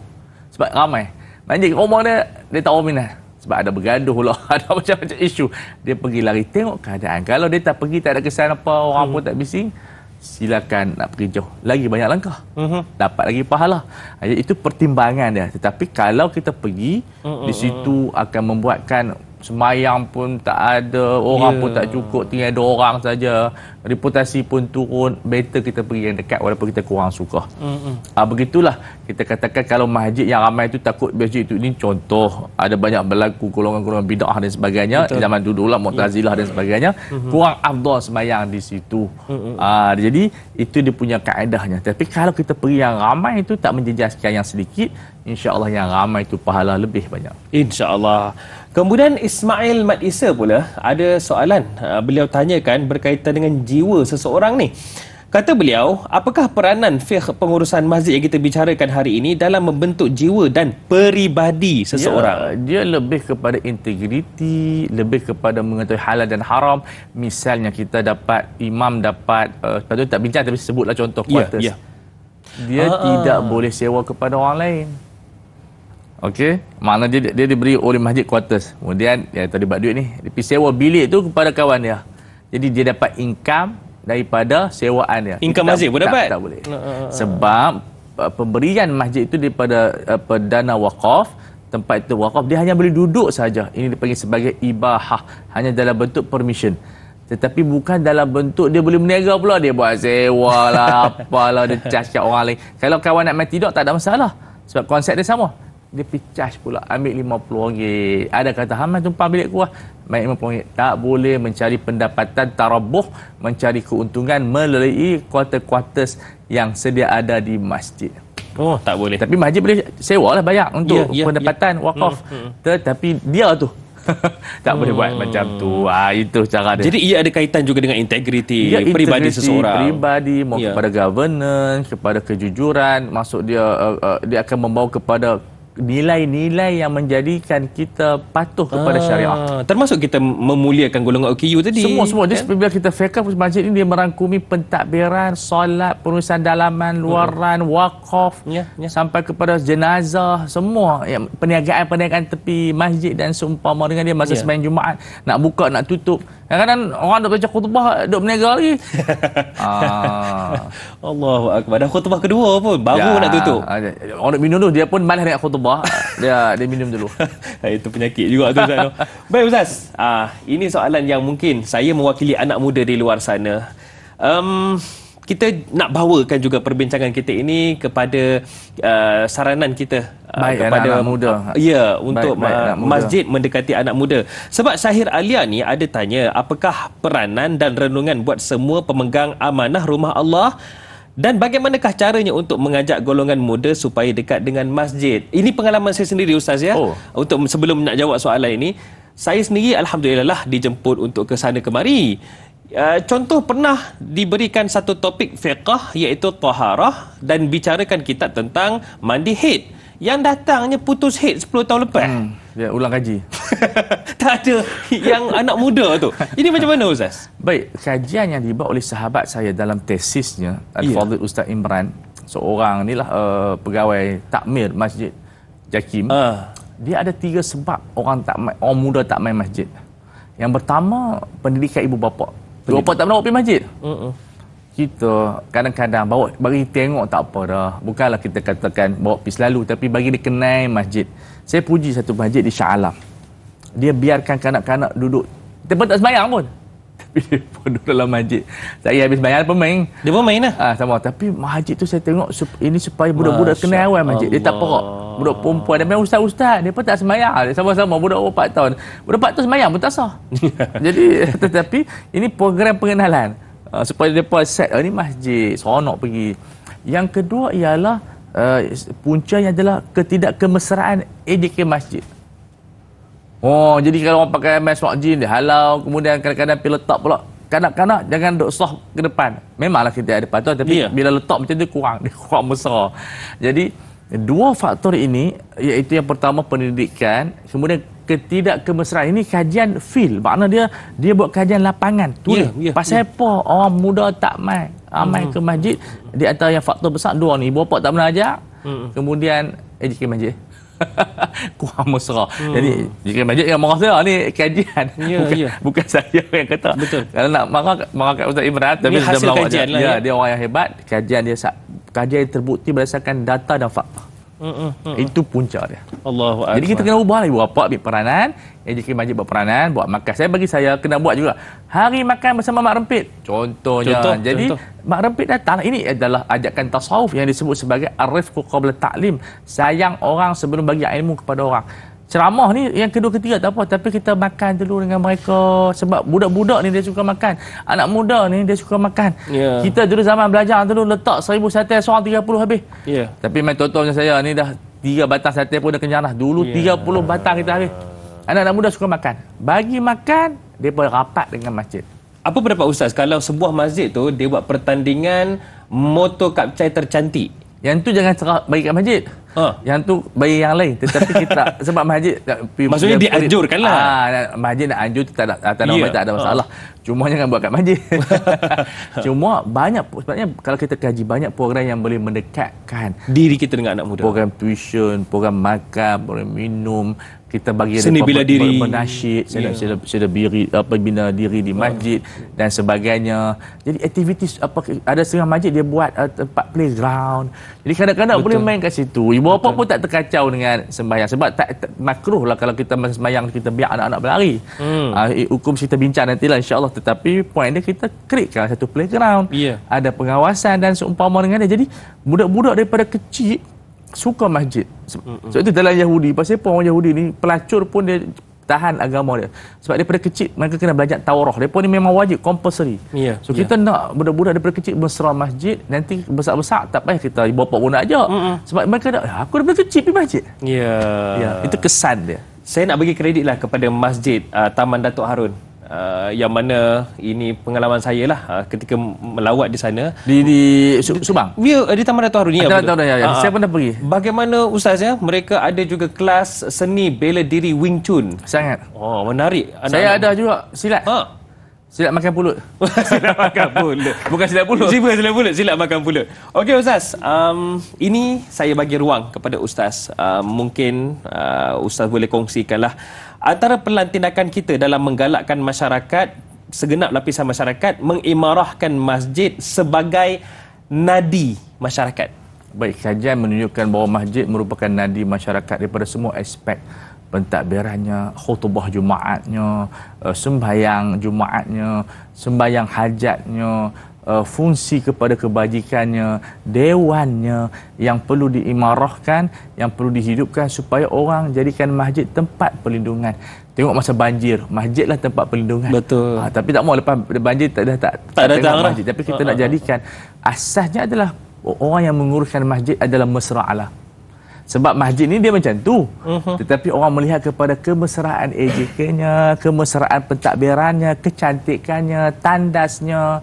sebab ramai. Masjid rumah dia tak orang minat. Sebab ada bergaduh lah, ada macam-macam isu. Dia pergi lari tengok keadaan. Kalau dia tak pergi, tak ada kesan apa, orang pun tak bising, silakan nak pergi jauh. Lagi banyak langkah. Dapat lagi pahala. Itu pertimbangan dia. Tetapi kalau kita pergi, di situ akan membuatkan semayang pun tak ada, orang pun tak cukup, tinggal 2 orang saja, reputasi pun turun. Better kita pergi yang dekat walaupun kita kurang suka. Begitulah kita katakan kalau masjid yang ramai itu takut masjid itu ini contoh ada banyak berlaku golongan-golongan bid'ah dan sebagainya. Zaman dulu lah Mu'tazilah dan sebagainya, kurang afdal semayang di situ. Jadi itu dia punya kaedahnya. Tapi kalau kita pergi yang ramai itu tak menjejaskan yang sedikit, insya-Allah yang ramai itu pahala lebih banyak. Insya-Allah. Kemudian Ismail Mat Isa pula ada soalan. Beliau tanyakan berkaitan dengan jiwa seseorang ni. Kata beliau, apakah peranan fiqh pengurusan masjid yang kita bicarakan hari ini dalam membentuk jiwa dan peribadi seseorang? Dia lebih kepada integriti, lebih kepada mengetahui halal dan haram. Misalnya kita dapat imam dapat patut tak bincang tapi sebutlah contoh quarters. Dia tidak boleh sewa kepada orang lain. Okey, makna dia diberi oleh masjid quarters. Kemudian dia tadi buat duit ni, dia pergi sewa bilik tu kepada kawan dia. Jadi dia dapat income daripada sewaan dia. Income masjid pun dapat? Tak boleh. Sebab pemberian masjid itu daripada dana wakaf, tempat itu wakaf, dia hanya boleh duduk saja. Ini dipanggil sebagai ibahah, hanya dalam bentuk permission. Tetapi bukan dalam bentuk dia boleh berniaga pula, dia buat sewa lah, apalah, dia charge kat orang lain. Kalau kawan nak main tidur tak ada masalah. Sebab konsep dia sama. Dia pergi charge pula, ambil RM50. Ada kata, Hamad tumpah bilik ku lah, ambil RM50. Tak boleh mencari pendapatan tarabuh, mencari keuntungan melalui quarters yang sedia ada di masjid. Oh, tak boleh. Tapi masjid boleh sewa lah banyak untuk pendapatan wakaf. Tetapi dia tu tak boleh buat macam tu. Itu cara dia. Jadi ia ada kaitan juga dengan integriti peribadi seseorang. Peribadi, kepada governance, kepada kejujuran. Maksud dia dia akan membawa kepada nilai-nilai yang menjadikan kita patuh kepada syariah. Termasuk kita memuliakan golongan OKU tadi. Semua. Jadi bila kita fikir masjid ini, dia merangkumi pentadbiran, solat, penulisan dalaman, luaran, wakaf, sampai kepada jenazah, semua. Perniagaan tepi masjid dan seumpama dengan dia masa sembahyang Jumaat. Nak buka, nak tutup. Kadang-kadang orang nak baca khutbah, duk berniaga lagi. Allahu Akbar. Dah khutbah kedua pun, baru nak tutup. Orang nak minum dulu, dia pun malas dengan khutbah. Dia minum dulu. Itu penyakit juga tu Ustaz. Baik Ustaz, ini soalan yang mungkin saya mewakili anak muda di luar sana. Kita nak bawakan juga perbincangan kita ini kepada saranan kita kepada anak muda. Ya, untuk masjid mendekati anak muda. Sebab Syahir Alia ni ada tanya, apakah peranan dan renungan buat semua pemegang amanah rumah Allah? Dan bagaimanakah caranya untuk mengajak golongan muda supaya dekat dengan masjid? Ini pengalaman saya sendiri Ustaz ya. Untuk sebelum nak jawab soalan ini, saya sendiri alhamdulillah dijemput untuk ke sana kemari. Contoh pernah diberikan satu topik fiqh iaitu taharah dan bicarakan kita tentang mandi haid. Yang datangnya putus haid 10 tahun lepas. Dia ulang kaji. Tak ada yang anak muda tu. Ini macam mana Ustaz? Baik, kajian yang dibuat oleh sahabat saya dalam tesisnya, Al-Fadhil Ustaz Imran, seorang inilah pegawai takmir Masjid Jakim. Dia ada 3 sebab orang muda tak main masjid. Yang pertama, pendidikan ibu bapa. Ibu bapa tak pernah pergi masjid. Kita kadang-kadang bagi tengok tak apa dah. Bukanlah kita katakan bawa pergi selalu, tapi bagi dia kenal masjid. Saya puji satu masjid di Shah Alam. Dia biarkan kanak-kanak duduk. Dia pun tak sembahyang pun. Tapi dia pun duduk dalam masjid. Saya habis sembahyang pun main. Dia pun main lah? Sama. Tapi masjid tu saya tengok ini supaya budak-budak kenal awal masjid. Dia tak perak. Budak perempuan. Dia main ustaz-ustaz. Dia pun tak sembahyang. Dia sama-sama budak 4 tahun. Budak 4 tahun sembahyang pun tak sah. Jadi, tetapi ini program pengenalan. Supaya mereka set ni masjid, seronok pergi. Yang kedua ialah puncanya adalah ketidakkemesraan AJK masjid. Jadi kalau orang pakai mask jin dia halau, kemudian kadang-kadang pergi letak pula. Kanak-kanak jangan duduk soh ke depan. Memanglah kita ada patuh, tapi bila letak macam tu dia kurang besar. Jadi 2 faktor ini, iaitu yang pertama pendidikan, kemudian ketidakkemesraan. Ini kajian field, makna dia buat kajian lapangan. Pasal apa orang muda tak main ke masjid? Di antara yang faktor besar 2 ni, ibu bapa tak pernah ajak, kemudian AJK masjid kurang mesra. Jadi AJK masjid yang marah saya ni kajian, bukan saya yang kata. Betul. Kalau nak marah kat Ustaz Imran, tapi ini hasil kajian lah, dia orang yang hebat. Kajian yang terbukti berdasarkan data dan fakta. Itu punca dia. Allahu Akbar. Jadi kita kena ubah ibu bapa ambil peranan, AJK masjid buat peranan, buat makan. Bagi saya kena buat juga hari makan bersama Mak Rempit. Contohnya. Jadi Mak Rempit datang. Ini adalah ajakan tasawuf yang disebut sebagai ar-rifqu qabla ta'lim. Sayang orang sebelum bagi ilmu kepada orang. Ceramah ni yang kedua ketiga tak apa, tapi kita makan dulu dengan mereka. Sebab budak-budak ni dia suka makan, anak muda ni dia suka makan. Kita dulu zaman belajar dulu letak 1000 sate seorang 30 habis. Tapi main tonton macam saya ni dah 3 batang sate pun dah kenyang dah. Dulu 30 batang kita habis. Anak-anak muda suka makan. Bagi makan, mereka rapat dengan masjid. Apa pendapat Ustaz kalau sebuah masjid tu dia buat pertandingan motor kapcai tercantik? Yang tu jangan bagi kat masjid. Yang tu bagi yang lain. Tetapi kita sebab masjid maksudnya dianjurkan lah. Masjid nak anjur tu tak ada masalah. Cuma jangan buat kat masjid. Cuma banyak sebenarnya kalau kita kaji banyak program yang boleh mendekatkan diri kita dengan anak muda. Program tuition, program makan, program minum, kita bagi seni bela diri, bernasyid, sila bina diri di masjid dan sebagainya. Jadi aktiviti ada setengah masjid dia buat tempat playground. Jadi kadang-kadang boleh main kat situ. Ibu bapa pun tak terkacau dengan sembahyang sebab tak makruh lah kalau kita masa sembahyang kita biar anak-anak berlari. Hukum kita bincang nantilah insya-Allah, tetapi poin dia kita createkan satu playground. Ada pengawasan dan seumpama dengan dia. Jadi budak-budak daripada kecil suka masjid. Sebab itu dalam Yahudi, pasal apa orang Yahudi ni pelacur pun dia tahan agama dia. Sebab daripada kecil mereka kena belajar Taurah. Mereka ni memang wajib, compulsory. So kita nak budak-budak daripada kecil mesra masjid, nanti besar-besar tak payah kita ibu bapa pun nak ajak. Sebab mereka nak aku daripada kecil pergi masjid. Itu kesan dia. Saya nak bagi kredit lah kepada Masjid Taman Datuk Harun. Yang mana ini pengalaman saya lah ketika melawat di sana di Subang. Di Taman Datuk Harun ni. Saya pernah pergi. Bagaimana Ustaz ya? Mereka ada juga kelas seni bela diri Wing Chun. Sangat. Menarik. Saya ada juga silat. Silat makan pulut. Silat makan pulut. Bukan silat pulut. Silat pulut, silat makan pulut. Okey Ustaz, ini saya bagi ruang kepada Ustaz. Mungkin Ustaz boleh kongsikanlah antara pelantikan kita dalam menggalakkan masyarakat, segenap lapisan masyarakat mengimarahkan masjid sebagai nadi masyarakat. Baik, kajian menunjukkan bahawa masjid merupakan nadi masyarakat daripada semua aspek. Pentadbirannya, khutbah Jumaatnya, sembahyang Jumaatnya, sembahyang hajatnya, fungsi kepada kebajikannya, dewannya yang perlu diimarahkan, yang perlu dihidupkan supaya orang jadikan masjid tempat perlindungan. Tengok masa banjir, masjidlah tempat perlindungan. Betul. Tapi tak mau lepas banjir tak tengok masjid. Tapi kita nak jadikan asasnya adalah orang yang menguruskan masjid adalah mesra'alah. Sebab masjid ni dia macam tu. Tetapi orang melihat kepada kemesraan AJK-nya, kemesraan pentadbirannya, kecantikannya, tandasnya,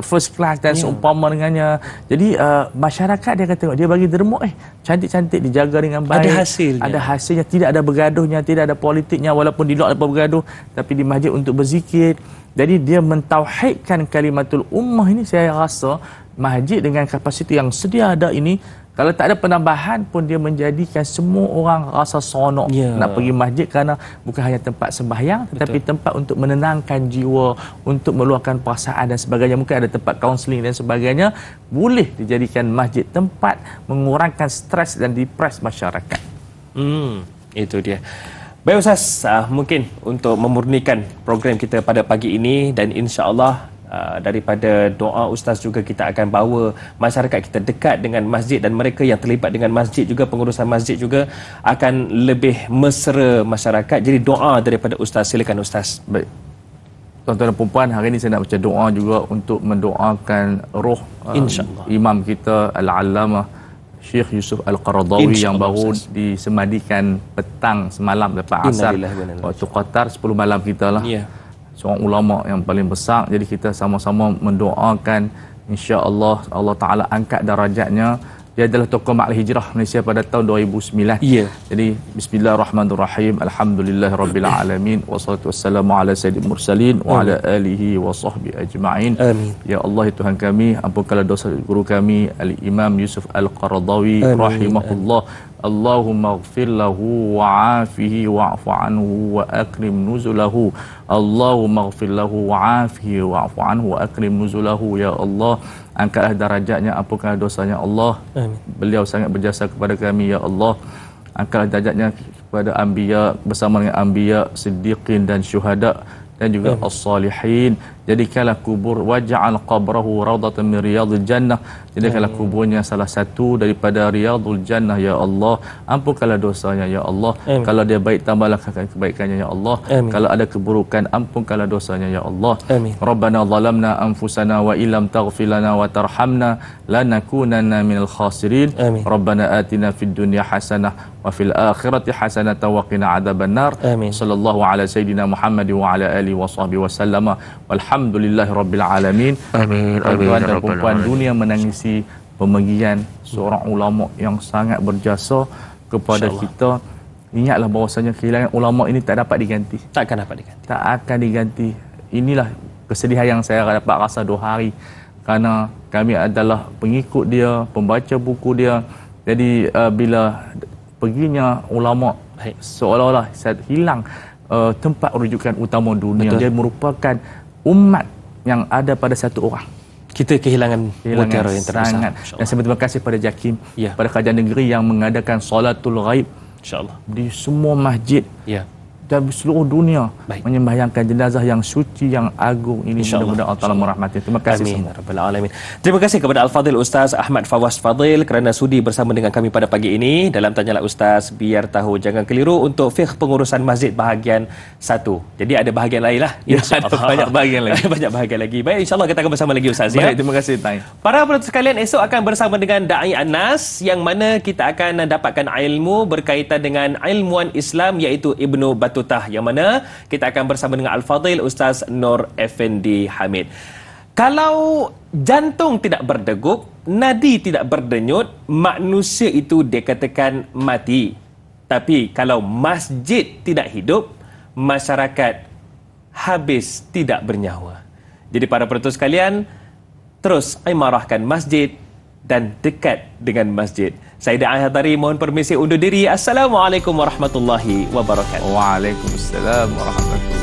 first class dan seumpama dengannya. Jadi masyarakat dia akan tengok, dia bagi dermuk cantik-cantik, dijaga dengan baik. Ada hasilnya, tidak ada bergaduhnya, tidak ada politiknya, walaupun di luar ada bergaduh, tapi di masjid untuk berzikir. Jadi dia mentauhidkan kalimatul ummah ini. Saya rasa masjid dengan kapasiti yang sedia ada ini, kalau tak ada penambahan pun dia menjadikan semua orang rasa seronok nak pergi masjid, kerana bukan hanya tempat sembahyang tetapi tempat untuk menenangkan jiwa, untuk meluahkan perasaan dan sebagainya. Mungkin ada tempat kaunseling dan sebagainya. Boleh dijadikan masjid tempat mengurangkan stres dan depres masyarakat. Itu dia. Baik Ustaz, mungkin untuk memurnikan program kita pada pagi ini, dan insya-Allah daripada doa Ustaz juga kita akan bawa masyarakat kita dekat dengan masjid, dan mereka yang terlibat dengan masjid juga, pengurusan masjid juga akan lebih mesra masyarakat. Jadi doa daripada Ustaz, silakan Ustaz. Baik. Tuan-tuan dan puan, hari ini saya nak baca doa juga untuk mendoakan roh imam kita Al-Allamah Syekh Yusuf Al-Qaradawi yang baru disemadikan petang semalam lepas asar waktu Qatar, 10 malam kita lah. Seorang ulama yang paling besar. Jadi kita sama-sama mendoakan insya-Allah Allah Taala angkat darajatnya. Dia adalah tokoh Ma'al Hijrah Malaysia pada tahun 2009. Jadi bismillahirrahmanirrahim. Alhamdulillahirabbil alamin wassalatu wassalamu ala sayyidil mursalin wa ala alihi wa sahbihi ajma'in. Amin. Ya Allah Tuhan kami, ampunkanlah dosa guru kami Al-Imam Yusuf Al-Qaradawi rahimahullah. Allahumma ighfir lahu wa'afihi wa'fu anhu wa akrim nuzulahu. Allahumma ighfir lahu wa'afihi wa'fu anhu wa akrim nuzulahu. Ya Allah, angkatlah darajatnya, ampunkanlah dosanya Allah. Amin. Beliau sangat berjasa kepada kami ya Allah. Angkatlah darajatnya kepada anbiya bersama dengan anbiya, siddiqin dan syuhada dan juga as-salihin. jadikanlah kubur waj'al qabrahu raudatan min riyadil jannah, jadikanlah kuburnya salah satu daripada riyadul jannah ya Allah. Ampunkanlah dosanya ya Allah. Kalau dia baik, tambahlah kebaikannya ya Allah. Kalau ada keburukan, ampunkanlah dosanya ya Allah. Rabbana zalamna anfusana wa illam taghfir lana wa tarhamna lanakunanna minal khasirin. Rabbana atina fid dunya hasanah wa fil akhirati hasanah wa qina adzabannar. Sallallahu ala sayidina Muhammad wa ala alihi wa sahbihi wasallam. Walhamdulillahi rabbil alamin. Amin. Tuan dan perempuan, dunia menangisi pemergian seorang ulama yang sangat berjasa kepada kita. Ingatlah bahawasanya kehilangan ulama ini tak dapat diganti. Takkan dapat diganti. Tak akan diganti. Inilah kesedihan yang saya dapat rasa 2 hari. Kerana kami adalah pengikut dia, pembaca buku dia. Jadi bila perginya ulama, seolah-olah hilang tempat rujukan utama dunia. Betul. Dia merupakan umat yang ada pada satu orang. Kita kehilangan mutiara yang terbesar. Sangat. Dan saya berterima kasih pada JAKIM, pada kerajaan negeri yang mengadakan solatul ghaib di semua masjid dan seluruh dunia menyembahyangkan jenazah yang suci, yang agung ini. Mudah-mudahan Allah Taala merahmati. Terima kasih semua. Rabbal alamin. Terima kasih kepada Al-Fadhil Ustaz Ahmad Fawaz Fadil kerana sudi bersama dengan kami pada pagi ini dalam Tanyalah Ustaz, biar tahu jangan keliru untuk fiqh pengurusan masjid bahagian 1. Jadi ada bahagian lain lah. Ada banyak bahagian lagi. Banyak bahagian lagi. Baik, insya-Allah kita akan bersama lagi Ustaz. Baik, terima kasih Tay. Para penonton sekalian, esok akan bersama dengan Da'i Anas yang mana kita akan dapatkan ilmu berkaitan dengan ilmuwan Islam iaitu Ibnu Battutah, yang mana kita akan bersama dengan Al-Fadhil Ustaz Nur Effendi Hamid. Kalau jantung tidak berdegup, nadi tidak berdenyut, manusia itu dikatakan mati. Tapi kalau masjid tidak hidup, masyarakat habis tidak bernyawa. Jadi para penonton sekalian, terus imarahkan masjid dan dekat dengan masjid. Saya Da'i Hatari mohon permisi undur diri. Assalamualaikum warahmatullahi wabarakatuh. Waalaikumsalam warahmatullahi wabarakatuh.